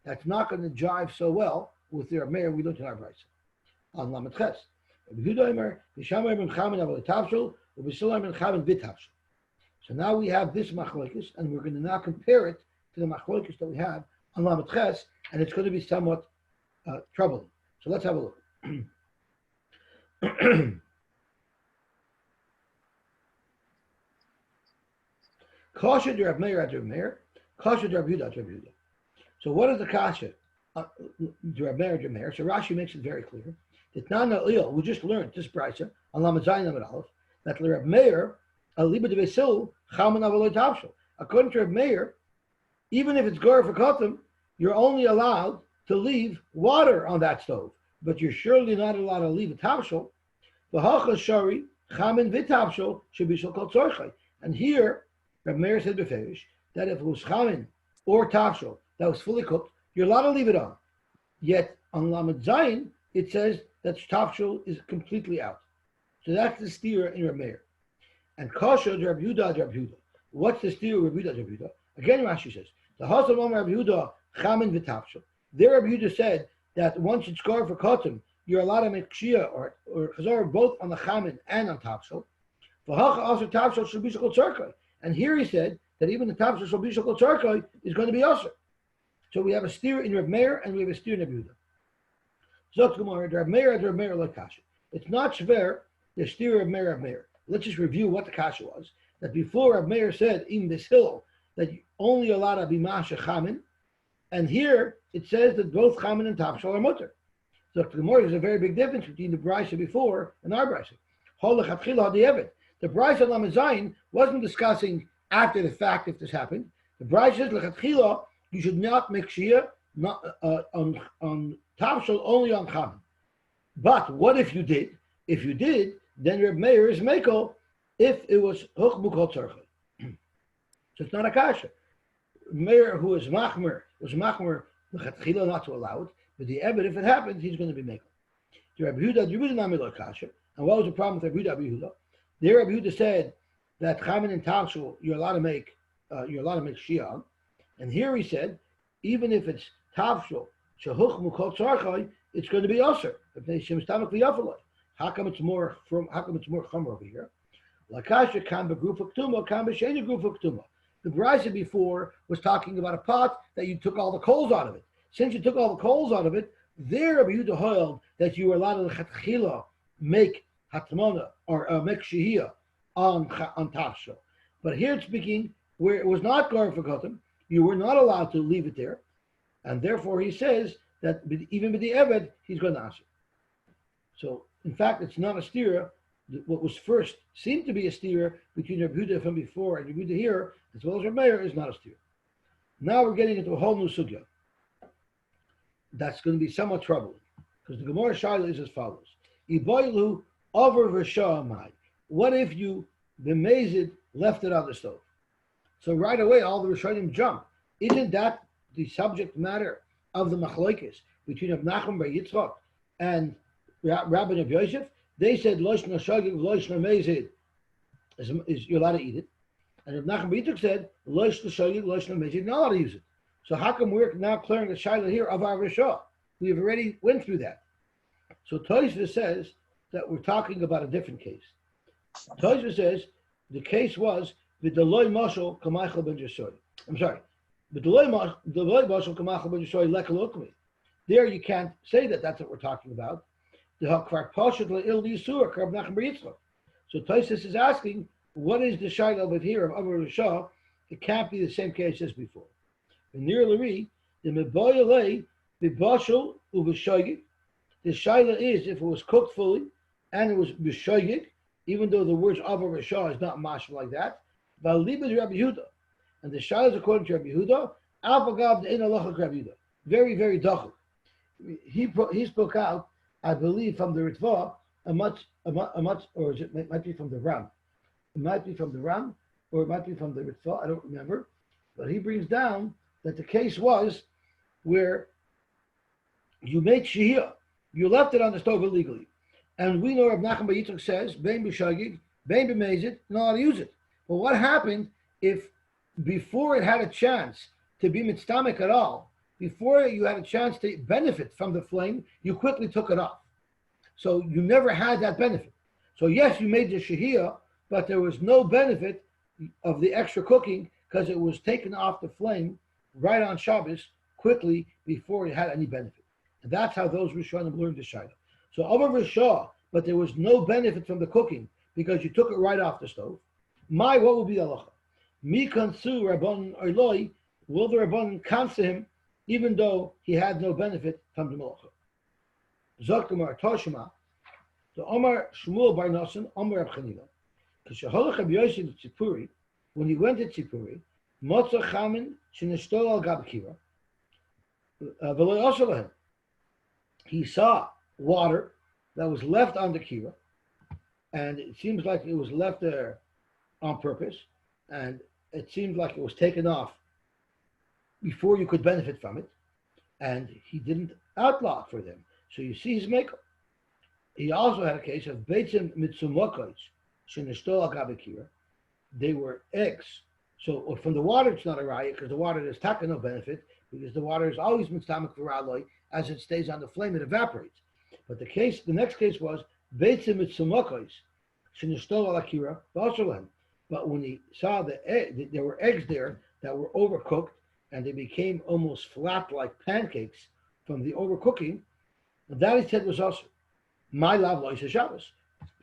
That's not going to jive so well with the Reb Meir we looked in our brisa on Lamed Ches. So now we have this machlokes, and we're going to now compare it to the machlokes that we have on Lamed Ches, and it's going to be somewhat troubling. So let's have a look. Kasha de Reb Meir at Reb Meir, Kasha de Reb Yehuda at Reb Yehuda. So what is the kasha? Reb Meir. So Rashi makes it very clear. We just learned this brisa on Lamed Zayin Amud Aleph that Reb Meir aliba de vesil chaman avaloi tavshel. According to Reb Meir, even if it's gar for kotam, you're only allowed to leave water on that stove, but you're surely not allowed to leave a tavshel. V'hacha shari chaman v'tavshel shebishal kol tzorchai. And here Reb Meir said beferish that if it was chaman or tavshel that was fully cooked, you're allowed to leave it on. Yet on Lamed Zayin, it says that tavshel is completely out. So that's the stira in Reb Meir. And kasha Reb Yehuda Reb Yehuda. What's the stira Reb Yehuda Reb Yehuda? Again, Rashi says the hasam Reb Yehuda chamin v'tavshel. There Reb Yehuda said that once it's gar for kotim, you're allowed to make kshia or chazor both on the chamin and on tavshel. V'hacha also tavshel shel bishul kol tzarkoi. And here he said that even the tavshel shel bishul kol tzarkoi is going to be usher. So we have a steer in Reb Meir and we have a steer in Reb Yehuda. Zot Gemara, Reb Meir like kasha. It's not shver the steer of Reb Meir. Let's just review what the kasha was. That before Reb Meir said in this hill that you only allowed to be masha chamin, and here it says that both chamin and tavshel are mutter. So Gemara, there's a very big difference between the brisa before and our brisa. The brisa on Lamed Zayin wasn't discussing after the fact if this happened. The brisa says lechatchila you should not make shia on tavshel, only on chamin. But what if you did? If you did, then Reb Meir is mekel if it was huchmu kol tzarchai. So it's not a kasha. Meir who is machmer lechatchila not to allow it, but the Ebed, if it happens, he's going to be mekel. The Reb Yehuda namid kasha. And what was the problem with Reb Yehuda? There Reb Yehuda said that chamin and tavshel you're allowed to make shia on. And here he said, even if it's tavshel shehuchmu kol tzarchai, it's going to be usher. How come it's more chumrah over here? Lakasha kan b'grufa ktuma, kan b'sheni grufa ktuma. The brisa before was talking about a pot that you took all the coals out of it. Since you took all the coals out of it, there Rabbi Yehuda held that you were allowed to chatchila make hatmana or make shehiyah on tafsha. But here it's speaking where it was not gar for kotam, you were not allowed to leave it there, and therefore he says that even with the eved he's going to answer. So in fact, it's not a stira. What was first seemed to be a stira between Reb Yehuda from before and Reb Yehuda here, as well as Reb Meir, is not a stira. Now we're getting into a whole new sugya. That's going to be somewhat troubling because the Gemara Shaila is as follows: Iboilu over v'shamai. What if you b'mezid left it on the stove? So right away, all the Rishonim jump. Isn't that the subject matter of the machlokes between Reb Nachman bar Yitzchok and Rabbi Reb Yosef? They said losh nashagig, losh namezid is you're allowed to eat it, and Reb Nachman bar Yitzchok said losh nashagig, losh namezid you're not allowed to use it. So how come we're now clearing the shaila here of our Rishah? We've already went through that. So Tosfos says that we're talking about a different case. Tosfos says the case was v'deloi mashal kamachal ben Jeshoy. I'm sorry, v'deloi mashal kamachal ben Jeshoy lekalokmi. There you can't say that. That's what we're talking about. The hakvar pashat le'il yisur Reb Nachman bar Yitzchok. So Tosfos is asking, what is the shaila over here of Avar Rishah? It can't be the same case as before. Near Lari, the meboyale b'bashal uv'shayik. The shaila is if it was cooked fully and it was b'shayik, even though the words Avar Rishah is not mashal like that. V'alibed Rabbi Yehuda, and the shaila is according to Rabbi Yehuda. Alpagav de'in alachak Rabbi Yehuda. Very, very dachuk. He spoke out, I believe, from the Ritva, a much, or it might be from the Ram. It might be from the Ram, or it might be from the Ritva. I don't remember, but he brings down that the case was where you made shehiyah, you left it on the stove illegally, and we know Reb Nachman bar Yitzchok says bein b'shagig, bein b'mezid, not allowed to use it. But what happened if before it had a chance to be mitztamek at all, before you had a chance to benefit from the flame, you quickly took it off? So you never had that benefit. So yes, you made the shehiyah, but there was no benefit of the extra cooking because it was taken off the flame right on Shabbos quickly before it had any benefit. And that's how those Rishonim learned the Shaila. So Avar Rishah, but there was no benefit from the cooking because you took it right off the stove. What will be the halacha? Mi kansu Rabban Oiloi, will the Rabban cancel him even though he had no benefit from the malacha? Zoktamar Toshima, the Omar Shmuel bar Nasan, Omar Reb Chanina. K'sheholach Reb Yosy Tzipuri, when he went to Tzipuri, Motza Chamin Shenestol al Gab Kira. He saw water that was left on the kira, and it seems like it was left there on purpose, and it seemed like it was taken off before you could benefit from it, and he didn't outlaw it for them. So you see his maker. He also had a case of Beitzim Mitzumokoich Shenestol al Gab Kira. They were eggs. So from the water, it's not a raya because the water is taka no benefit because the water is always mitztamek for alloy. As it stays on the flame, it evaporates. But the next case was beitzim mitzumokois shenistol al akira b'ashalem. But when he saw there were eggs there that were overcooked and they became almost flat like pancakes from the overcooking, and that he said was also my lav lois Shabbos.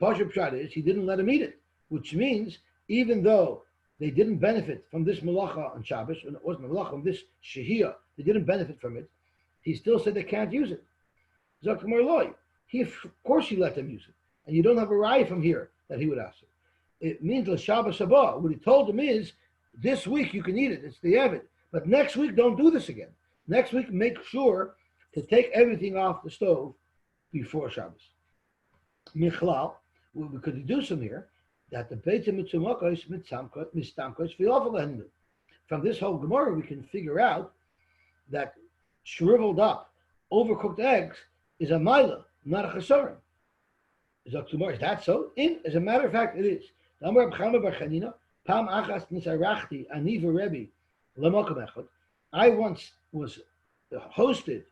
Pashup pshat is he didn't let him eat it, which means even though they didn't benefit from this malacha on Shabbos, and it wasn't a malacha from this shehiyah, they didn't benefit from it, he still said they can't use it. Zakmar loy. Of course he let them use it. And you don't have a raya from here that he would ask it. It means the Shabbos Haba. What he told them is, this week you can eat it, it's the Evid. But next week, don't do this again. Next week, make sure to take everything off the stove before Shabbos. Michlal, we could deduce from here that the Beitzim Mitzumakos Mistamkos Filofalendu. From this whole Gemara, we can figure out that shriveled up, overcooked eggs is a maila, not a chesaron. Is that so? As a matter of fact, it is. I once was hosted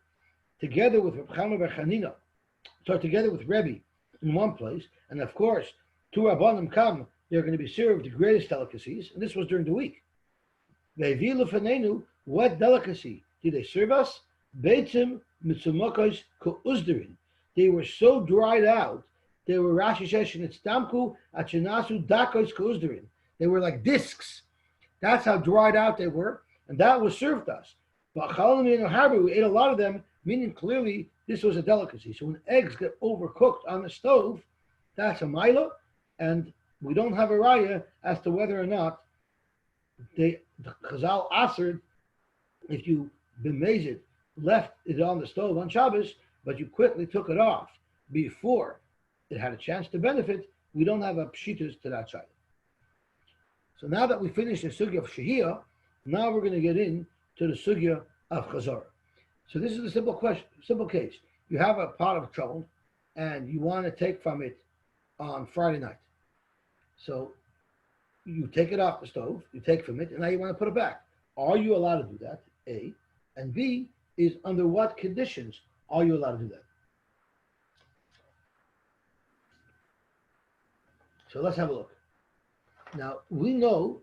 together with Reb Chama bar Chanina, so together with Rebbe in one place, and of course, two Rabbanim come, they're going to be served the greatest delicacies, and this was during the week. What delicacy did they serve us? Beitzim mitzumokos ko'uzderin. They were so dried out, they were Rashi says shenitztamku achinasu dakos ko'uzderin. They were like discs. That's how dried out they were, and that was served us. But we ate a lot of them, meaning clearly this was a delicacy. So when eggs get overcooked on the stove, that's a mila, and we don't have a raya as to whether or not the Chazal answered if you bemazed, left it on the stove on Shabbos, but you quickly took it off before it had a chance to benefit. We don't have a pshitas to that side. So now that we finished the sugya of shehiyah, now we're going to get into the sugya of chazara. So this is a simple case. You have a pot of chol, and you want to take from it on Friday night. So you take it off the stove, you take from it, and now you want to put it back. Are you allowed to do that? A. And B is under what conditions are you allowed to do that? So let's have a look. Now, we know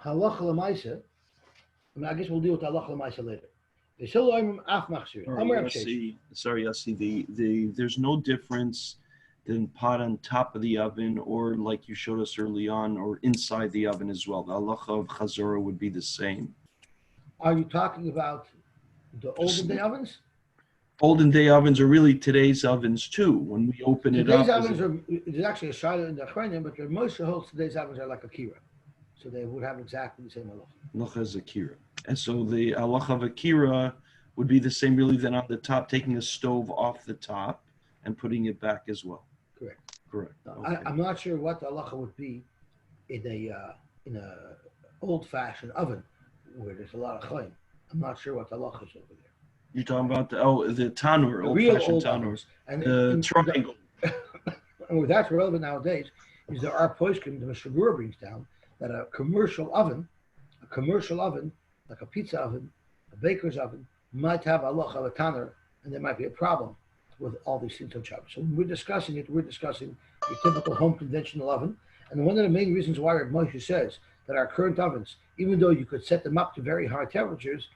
halacha l'maisa, I guess we'll deal with halacha l'maisa later. Sorry, Yossi, there's no difference than pot on top of the oven or like you showed us early on or inside the oven as well. The halacha of chazorah would be the same. Are you talking about the olden day ovens? Olden day ovens are really today's ovens too. When we open it up, today's ovens there's actually a shayla in the achroin, but most holds today's ovens are like akira, so they would have exactly the same halacha. Halacha is akira, and so the halacha of akira would be the same really than on the top, taking a stove off the top and putting it back as well. Correct. Okay. I'm not sure what the halacha would be in a old-fashioned oven where there's a lot of achroin. I'm not sure what the halacha is over there. You're talking about the tanur, old-fashioned tanur, and the triangle. And what that's relevant nowadays is there are poskim the Mishabura brings down that a commercial oven, like a pizza oven, a baker's oven, might have a halacha of a tanur, and there might be a problem with all these things on Shabbos. So when we're discussing it, we're discussing your typical home conventional oven. And one of the main reasons why Reb Moshe says that our current ovens, even though you could set them up to very high temperatures,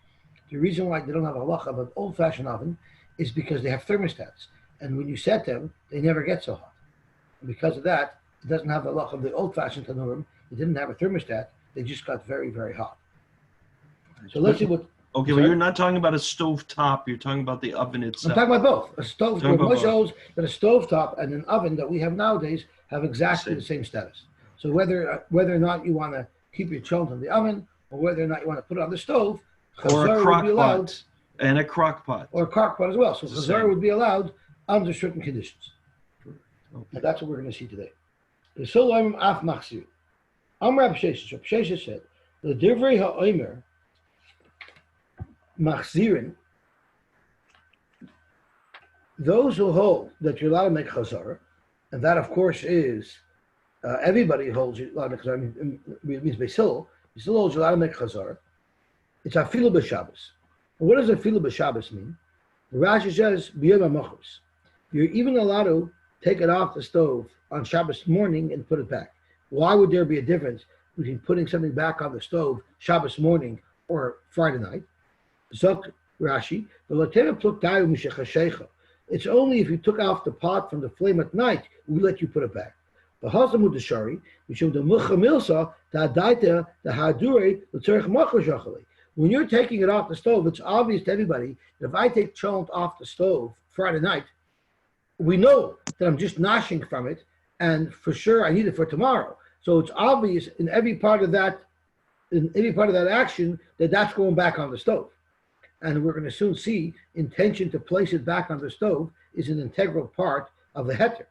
the reason why they don't have a halacha of an old-fashioned oven is because they have thermostats. And when you set them, they never get so hot. And because of that, it doesn't have the halacha of the old-fashioned tanurim. It didn't have a thermostat. They just got very, very hot. So let's see what... Okay, well, you're not talking about a stove top. You're talking about the oven itself. I'm talking about both. A stove, Moshe holds that a stove top and an oven that we have nowadays have exactly the same status. So whether or not you want to keep your children in the oven, or whether or not you want to put it on the stove, or a crock pot, and a crock pot. Or a crock pot as well. So chazar would be allowed under certain conditions. Okay. And that's what we're going to see today. The Solam Af Machzir. Reb Sheshes said, the Divrei HaOmer Machzirin, those who hold that you're allowed to make chazar, and that of course is everybody holds you're allowed to make chazar. It means Beisil holds you're allowed to make chazar. It's afilu b'Shabbos. What does afilu b'Shabbos mean? The Rashi says b'yom ha'mochos. You're even allowed to take it off the stove on Shabbos morning and put it back. Why would there be a difference between putting something back on the stove Shabbos morning or Friday night? Zok Rashi, it's only if you took off the pot from the flame at night, we let you put it back. The Hasamud the Shari, when you're taking it off the stove, it's obvious to everybody that if I take cholent off the stove Friday night, we know that I'm just noshing from it, and for sure I need it for tomorrow. So it's obvious in every part of that action that that's going back on the stove. And we're going to soon see intention to place it back on the stove is an integral part of the heter.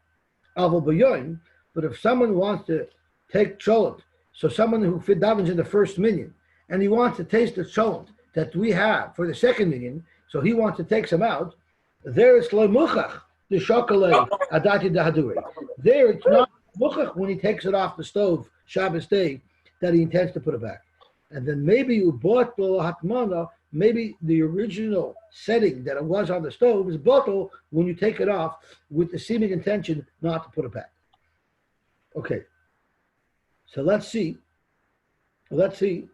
But if someone wants to take cholent, so someone who fit davens in the first minyan, and he wants to taste the cholent that we have for the second minyan, so he wants to take some out, there it's lemuchach, the shokolay adati dahadure. There it's not muchach when he takes it off the stove Shabbos day that he intends to put it back. And then maybe you bought the hatmana maybe the original setting that it was on the stove is bottle when you take it off with the seeming intention not to put it back. Okay. So let's see. There's a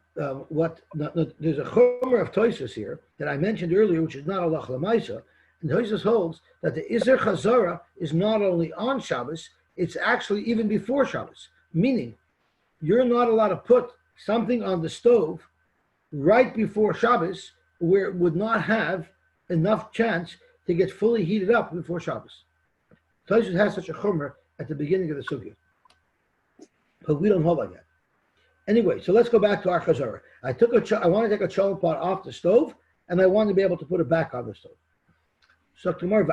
chomer of Toysus here that I mentioned earlier, which is not Allah Lamaisa. And Toysus holds that the Iser Chazara is not only on Shabbos, it's actually even before Shabbos. Meaning, you're not allowed to put something on the stove right before Shabbos where it would not have enough chance to get fully heated up before Shabbos. Toysus has such a chomer at the beginning of the sugya. But we don't hold like that. Anyway, so let's go back to our chazara. I want to take a chol pot off the stove, and I want to be able to put it back on the stove. So tomorrow,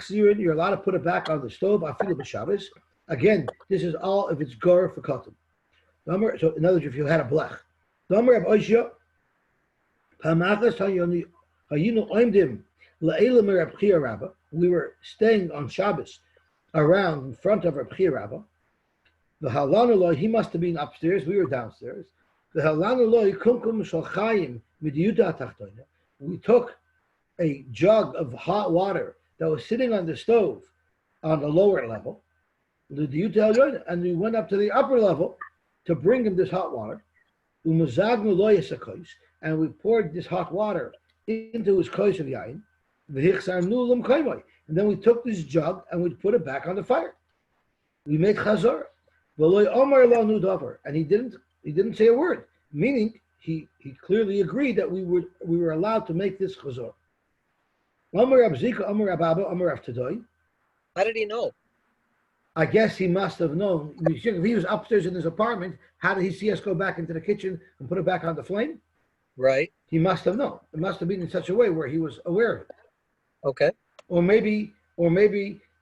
you're allowed to put it back on the stove. Shabbos. Again, this is all if it's gar for cotton. So in other words, if you had a blech. We were staying on Shabbos around in front of Reb Rabba. The Halanullah, he must have been upstairs. We were downstairs. The Halanullah, kumkum shalchayim midiyuta tachtoina. We took a jug of hot water that was sitting on the stove on the lower level, and we went up to the upper level to bring him this hot water. And we poured this hot water into his kois of yain. And then we took this jug and we put it back on the fire. We made chazor. And he didn't say a word, meaning he clearly agreed that we were allowed to make this chazor. How did he know? I guess he must have known. If he was upstairs in his apartment, how did he see us go back into the kitchen and put it back on the flame? Right. He must have known. It must have been in such a way where he was aware of it. Okay. Or maybe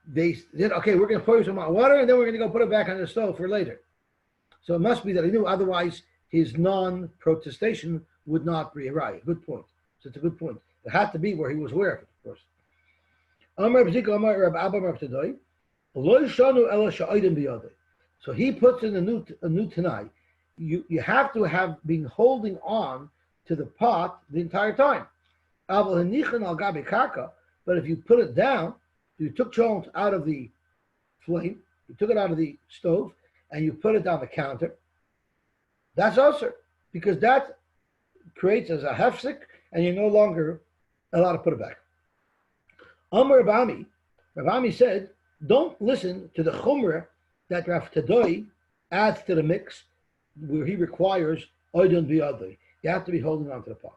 they said, okay, we're going to pour you some hot water, and then we're going to go put it back on the stove for later. So it must be that he knew. Otherwise, his non-protestation would not be right. Good point. So it's a good point. It had to be where he was aware of it, of course. So he puts in a new tonight. You have to have been holding on to the pot the entire time. But if you put it down, you took chol out of the flame, you took it out of the stove, and you put it on the counter, that's usher, because that creates as a hefsek, and you're no longer allowed to put it back. Reb Ami said, don't listen to the chumrah that Rav Tadoi adds to the mix, where he requires oidon biyadoi. You have to be holding on to the pot.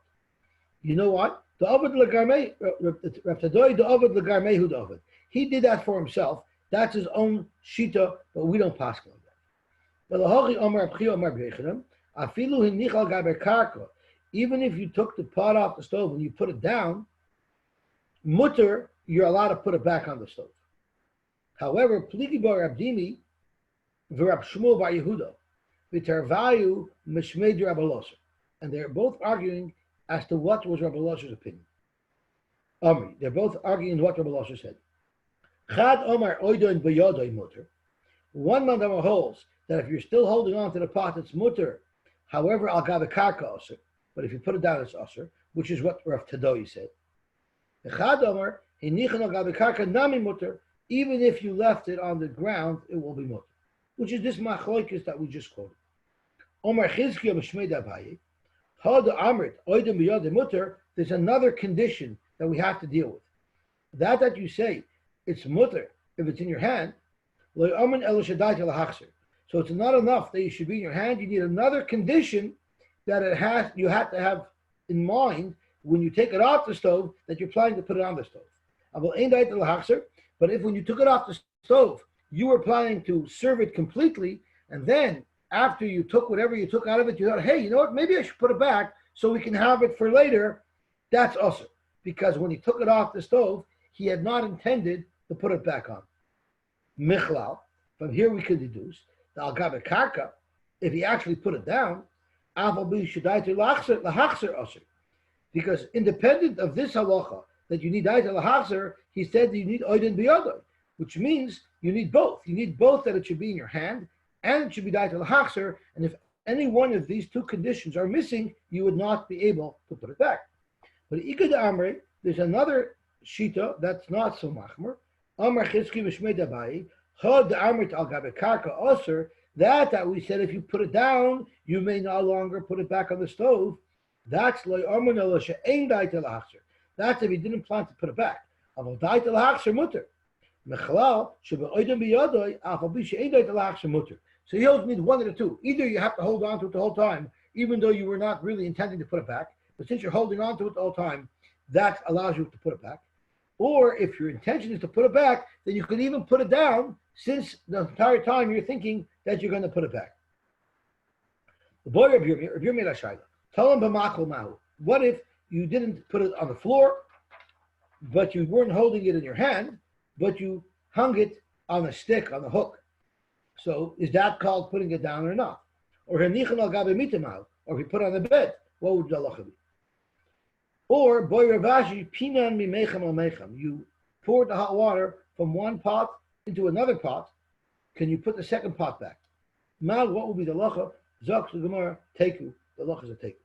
You know what? The Ovid Lagarmei, Rav Tadoi, the Ovid Lagarmehu the Ovid. He did that for himself. That's his own shita, but we don't pass on that. Even if you took the pot off the stove and you put it down, mutter, you're allowed to put it back on the stove. However, Pligi bar Abdimi, v'Rab Shmuel bar Yehuda, v'Tarvayu mishmeid Rabbi Loser, and they're both arguing as to what was Rabbi Loser's opinion. They're both arguing what Rabbi Loser said. Chad Omar oidoin b'yodoin mutter. One man holds that if you're still holding on to the pot, it's mutter. However, al gabe karka osir. But if you put it down, it's osir, which is what Rav Tadoi said. Chad Omar hinichan al gabe karka nami mutter. Even if you left it on the ground, it will be mutter, which is this machloikis that we just quoted. Omar Chizkiya b'shmei Abaye. Had amrit oidoin b'yodoin mutter. There's another condition that we have to deal with. That you say it's mutter if it's in your hand. So it's not enough that you should be in your hand. You need another condition that you have to have in mind when you take it off the stove that you're planning to put it on the stove. But if when you took it off the stove, you were planning to serve it completely, and then after you took whatever you took out of it, you thought, hey, you know what, maybe I should put it back so we can have it for later, that's also. Because when he took it off the stove, he had not intended to put it back on. Michlal, from here we could deduce the al gabe karka, if he actually put it down, because independent of this halacha that you need daita lahachzer, he said that you need oidin biyadoi, which means you need both. You need both, that it should be in your hand and it should be daita lahachzer. And if any one of these two conditions are missing, you would not be able to put it back. But Igad Amri, there's another shita that's not so machmer. Amar Chizki v'Shmei Dabai, Chod Amrit al Gabe Karka Osir, that we said if you put it down, you may no longer put it back on the stove. That's loy Amar Noshe Ein Dait El Hachzer. That's if you didn't plan to put it back. Aval Dait El Hachzer Mutter. Mechalal Shebe'oidem B'Yodoi Afal Bi She'ein Dait El Hachzer Mutter. So you always need one of the two. Either you have to hold on to it the whole time, even though you were not really intending to put it back, but since you're holding on to it the whole time, that allows you to put it back. Or if your intention is to put it back, then you could even put it down since the entire time you're thinking that you're going to put it back. The boy of your Shayla, tell him b'makol mahu. What if you didn't put it on the floor, but you weren't holding it in your hand, but you hung it on a stick, on a hook? So is that called putting it down or not? Or if you put it on the bed, what would the halacha be? Or boy Ravashi pinan mimechem al mechem. You poured the hot water from one pot into another pot. Can you put the second pot back? Now, what would be the halacha? Zok the Gemara teku. The halacha is a teku.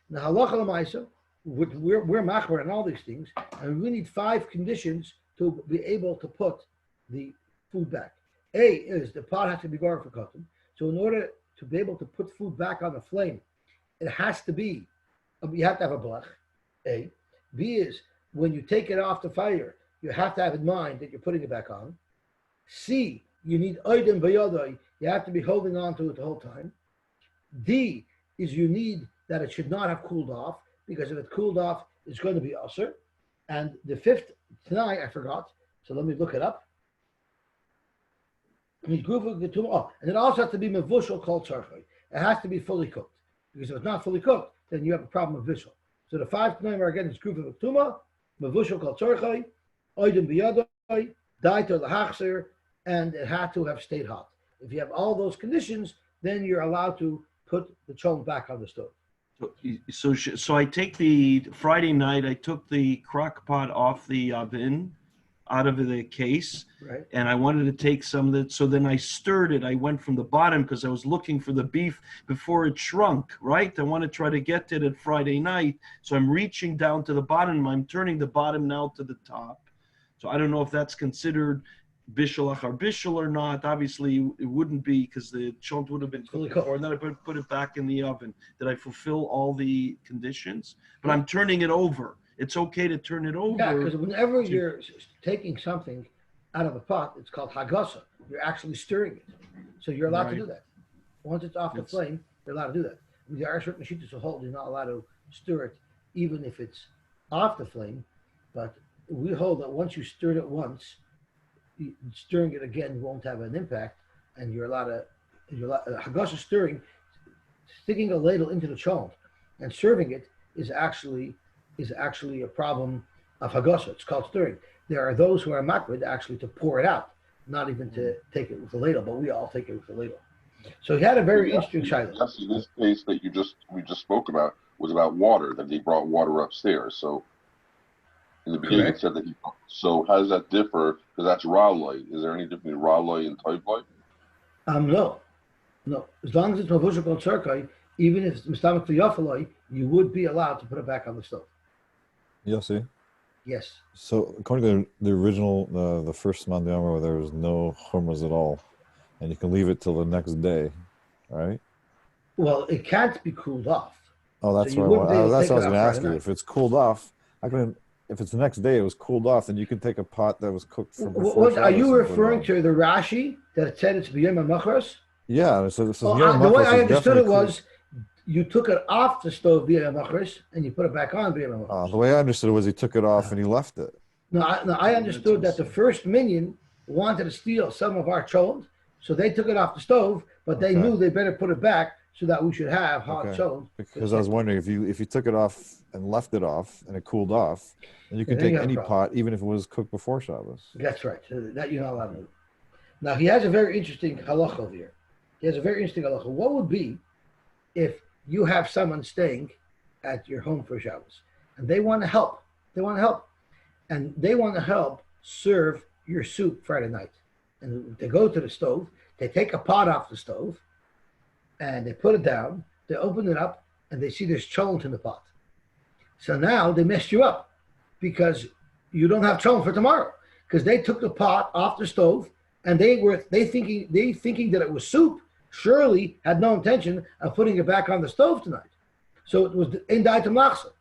Now halacha l'maisa. We're machmer and all these things, and we need 5 conditions to be able to put the food back. A is the pot has to be gar for cotton. So in order to be able to put food back on the flame, it has to be, you have to have a blech. A. B is when you take it off the fire, you have to have in mind that you're putting it back on. C, you need oidem b'yodoi. You have to be holding on to it the whole time. D is you need that it should not have cooled off, because if it cooled off, it's going to be usher. And the 5th, tonight I forgot, so let me look it up. And it also has to be mevushal kol tzarchoi. It has to be fully cooked, because if it's not fully cooked, then you have a problem with vishal. So the 5 tonight are again is grufa v'tuma, mevushal kol tzarchoi, oidem b'yadoi, daito l'hachzer, and it had to have stayed hot. If you have all those conditions, then you're allowed to put the chol back on the stove. So I take the Friday night. I took the crock pot off the oven, out of the case, right, and I wanted to take some of it. So then I stirred it. I went from the bottom because I was looking for the beef before it shrunk, right? I want to try to get to it Friday night. So I'm reaching down to the bottom. I'm turning the bottom now to the top. So I don't know if that's considered bishul achar bishul or not. Obviously, it wouldn't be because the chont would have been cooked before. And then I put it back in the oven. Did I fulfill all the conditions? But I'm turning it over. It's okay to turn it over. Yeah, because whenever you're taking something out of a pot, it's called hagasa. You're actually stirring it. So you're allowed to do that. Once it's off the flame, you're allowed to do that. I mean, there are certain shittas who hold you're not allowed to stir it, even if it's off the flame. But we hold that once you stirred it once, stirring it again won't have an impact, and you're allowed to. Hagasa stirring, sticking a ladle into the chol and serving it is actually a problem of hagasa. It's called stirring. There are those who are makbid actually to pour it out, not even to take it with a ladle, but we all take it with a ladle. So he had a very interesting shiloh. Yes, in this case that we just spoke about was about water, that they brought water upstairs. So in the beginning it said that so how does that differ? Because that's raw light. Is there any difference between raw light and type light? No. As long as it's mavushak on tzarkai, even if it's mistamak to you would be allowed to put it back on the stove. Yossi? Yes. So according to the original, the first mandiyama, where there was no chumras at all, and you can leave it till the next day, right? Well, it can't be cooled off. Oh, that's So what I was take it going to off ask Friday you. night. If it's cooled off, if it's the next day, it was cooled off, then you can take a pot that was cooked from before. What are you Shabbos and put it referring on. to? The Rashi that it said it's b'yom ha'machros? Yeah, so this is The Yom way Machos I is understood it definitely was you took it off the stove b'yom ha'machros and you put it back on b'yom ha'machros. the way I understood it was he took it off and he left it. No, I understood that the first minion wanted to steal some of our cholent, so they took it off the stove, but they knew they better put it back so that we should have hot cholent. Because I was wondering if you took it off and left it off and it cooled off, then you can take any pot, even if it was cooked before Shabbos. That's right. So that you're not allowed to do. Now he has a very interesting halacha over here. He has a very interesting halacha. What would be if you have someone staying at your home for Shabbos and they want to help? And they want to help serve your soup Friday night. And they go to the stove, they take a pot off the stove, and they put it down, they open it up, and they see there's cholent in the pot. So now they messed you up because you don't have cholent for tomorrow because they took the pot off the stove and they thinking that it was soup. Surely had no intention of putting it back on the stove tonight. So it was in daitem lachsa.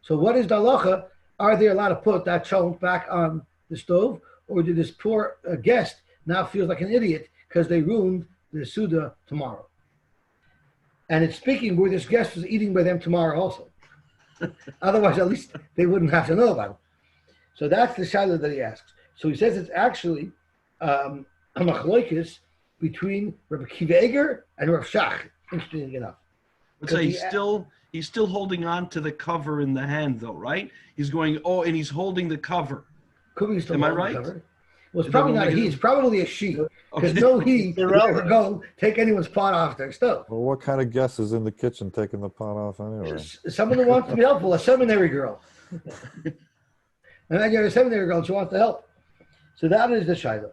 So what is the halacha? Are they allowed to put that cholent back on the stove, or did this poor guest now feel like an idiot because they ruined the Suda tomorrow? And it's speaking where this guest was eating by them tomorrow also. Otherwise, at least they wouldn't have to know about it. So that's the shaila that he asks. So he says it's actually a machloikis between Reb Akiva Eiger and Reb Shach. Interesting enough. So he's still holding on to the cover in the hand, though, right? He's going, and he's holding the cover. Could be still Am I holding right? the cover. Well, it's probably not a he. It's probably a she. Because Okay. no he would ever go take anyone's pot off their stove. Well, what kind of guest is in the kitchen taking the pot off anyway? Someone who wants to be helpful, a seminary girl. And then you have a seminary girl and she wants to help. So that is the shaila.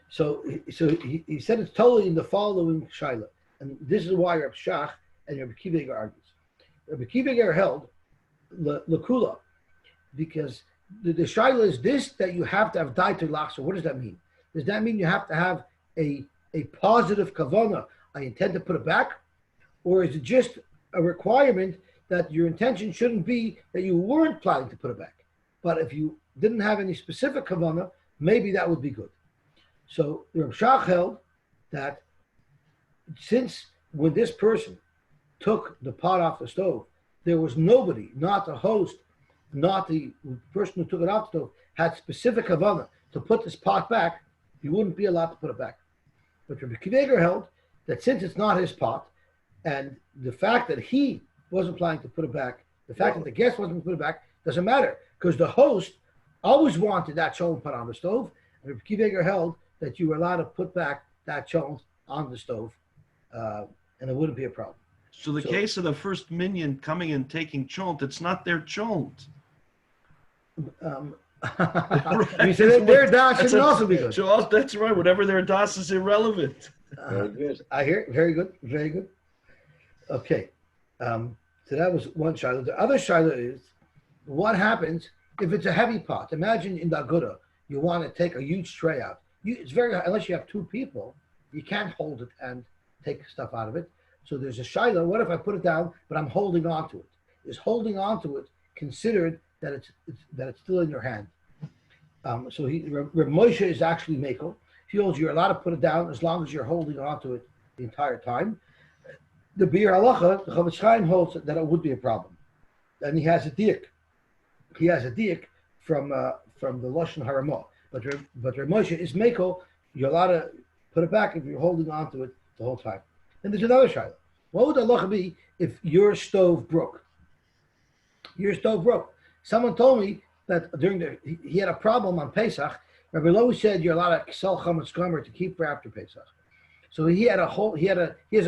So he said it's totally in the following shaila. And this is why Reb Shach and Reb Akiva Eiger argues. Reb Akiva Eiger held lekula because the shaila is this, that you have to have daitem lachsa. What does that mean? Does that mean you have to have a positive kavana? I intend to put it back? Or is it just a requirement that your intention shouldn't be that you weren't planning to put it back? But if you didn't have any specific kavana, maybe that would be good. So Reb Shach held that since when this person took the pot off the stove, there was nobody, not the host, not the person who took it off the stove, had specific kavana to put this pot back, you wouldn't be allowed to put it back. But Reb Akiva Eiger held that since it's not his pot, and the fact that he wasn't planning to put it back, the fact that the guest wasn't going to put it back, doesn't matter, because the host always wanted that cholent put on the stove, and Reb Akiva Eiger held that you were allowed to put back that cholent on the stove, and it wouldn't be a problem. So the case of the first minion coming and taking cholent, it's not their cholent. You said that their das should also be good. So that's right. Whatever their das is irrelevant. Very good. I hear. Very good. Very good. Okay. So that was one shaila. The other shaila is, what happens if it's a heavy pot? Imagine in the Agudah, you want to take a huge tray out. It's very, unless you have two people, you can't hold it and take stuff out of it. So there's a shaila. What if I put it down, but I'm holding on to it? Is holding on to it considered that it's still in your hand? So Reb Moshe is actually mekel. He holds you're allowed to put it down as long as you're holding on to it the entire time. The Bir Halacha, the Chavetz Chaim holds that it would be a problem, and he has a diak. He has a diak from the Lashon Haramah. But Reb Moshe is mekel. You're allowed to put it back if you're holding on to it the whole time. Then there's another shaila. What would the halacha be if your stove broke? Your stove broke. Someone told me that he had a problem on Pesach. Rabbi Lowy said you're allowed to sell chametz gomer to keep for after Pesach. So he has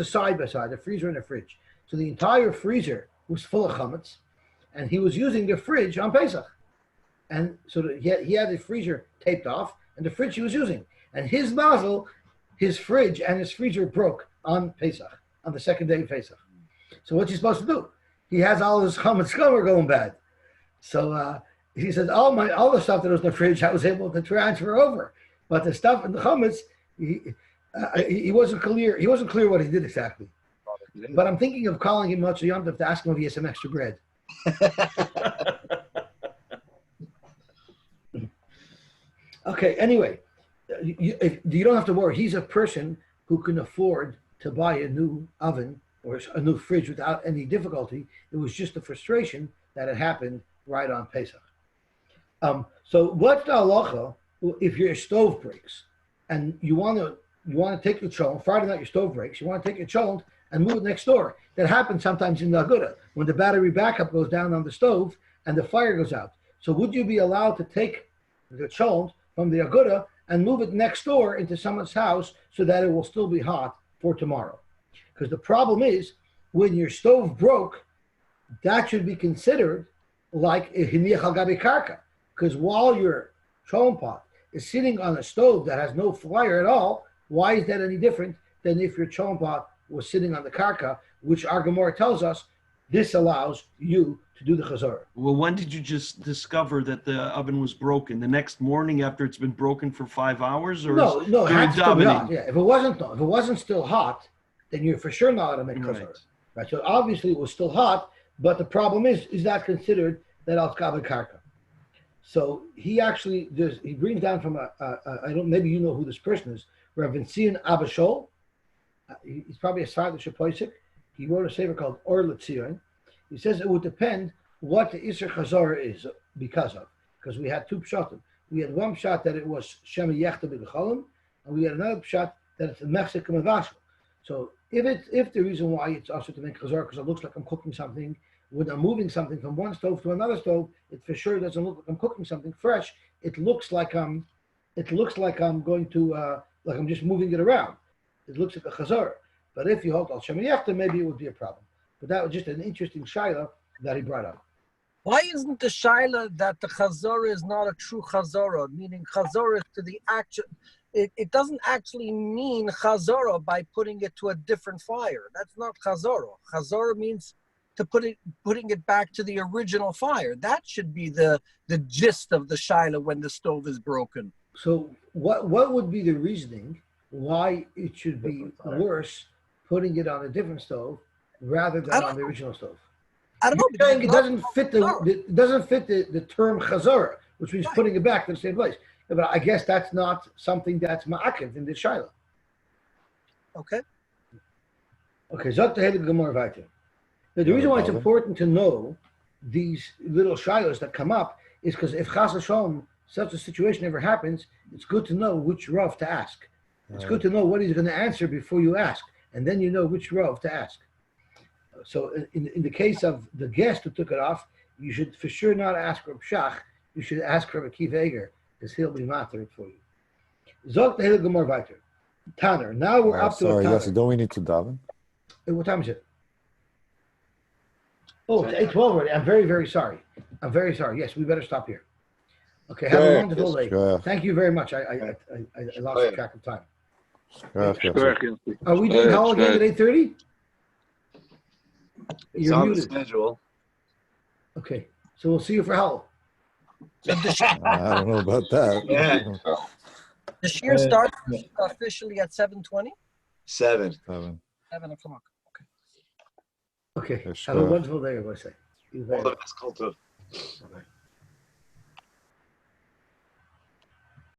a side by side, a freezer and a fridge. So the entire freezer was full of chametz, and he was using the fridge on Pesach. And so he had the freezer taped off, and the fridge he was using. And his nozzle, his fridge and his freezer broke on Pesach, on the second day of Pesach. So what's he supposed to do? He has all his chametz gomer going bad. So he says, all the stuff that was in the fridge, I was able to transfer over. But the stuff in the chametz, he wasn't clear. He wasn't clear what he did exactly. But I'm thinking of calling him Motzei Yom Tov to ask him if he has some extra bread. Okay, anyway, you don't have to worry. He's a person who can afford to buy a new oven or a new fridge without any difficulty. It was just the frustration that it happened right on Pesach. So what's the halacha if your stove breaks and you want to take your cholent? Friday night your stove breaks. You want to take your cholent and move it next door. That happens sometimes in the Agudah when the battery backup goes down on the stove and the fire goes out. So would you be allowed to take the cholent from the Agudah and move it next door into someone's house so that it will still be hot for tomorrow? Because the problem is when your stove broke, that should be considered like a hiniach al gabi karka. Because while your cholent pot is sitting on a stove that has no fire at all, why is that any different than if your cholent pot was sitting on the karka, which our Gemara tells us this allows you to do the chazor. Well, when did you just discover that the oven was broken? The next morning after it's been broken for 5 hours, or No, it during had to still be hot. davening? Yeah, if it wasn't still hot, then you're for sure not allowed to make chazor. Right. So obviously it was still hot, but the problem is that considered that al kaven karka. So he actually he brings down from I don't, maybe you know who this person is, Reb Yosy Simon. He's probably a Sardish Poisik. He wrote a sefer called Or Yitzchok. He says it would depend what the Isser Chazor is because we had two pshatim. We had one pshat that it was Shema Yechta B'Gecholim, and we had another pshat that it's Mechzik Mavashel. So if the reason why it's also to make Chazor because it looks like I'm cooking something, when I'm moving something from one stove to another stove, it for sure doesn't look like I'm cooking something fresh. It looks like I'm going to like I'm just moving it around. It looks like a chazor. But if you hold al Shema Yechta, maybe it would be a problem. But that was just an interesting shaila that he brought up. Why isn't the shaila that the chazor is not a true chazorah, meaning chazorah to the actual? It doesn't actually mean chazorah by putting it to a different fire. That's not chazorah. Chazorah means to putting it back to the original fire. That should be the gist of the shaila when the stove is broken. So what would be the reasoning why it should be worse putting it on a different stove rather than on the original stove? I don't know. You're saying it doesn't fit the term chazorah, which means putting it back to the same place. Yeah, but I guess that's not something that's ma'akiv in the shaila. Okay. Okay, Zot Tehelig Gemara Vayter. Now, the reason why it's important to know these little shilas that come up is because if Chas Hashem, such a situation ever happens, it's good to know which Rav to ask. It's good to know what he's going to answer before you ask, and then you know which Rav to ask. So in the case of the guest who took it off, you should for sure not ask Reb Shach. You should ask Reb Akiva Eger, because he'll be matter it for you. Zot Tehelig Gemara Vayter. Tanner. Now we're up to a Tanner. Yes, don't we need to daven? What time is it? Oh, it's 8:12 already. I'm very, very sorry. I'm very sorry. Yes, we better stop here. Okay, have a wonderful day. Thank you very much. I lost track of time. Are we doing Howell again at 8:30? It's on the schedule. Okay, so we'll see you for Howell. I don't know about that. Yeah. The shear starts officially at 7:20? 7. 7 o'clock. Okay. Have a wonderful day, everybody. All the best, Kultur. Bye-bye.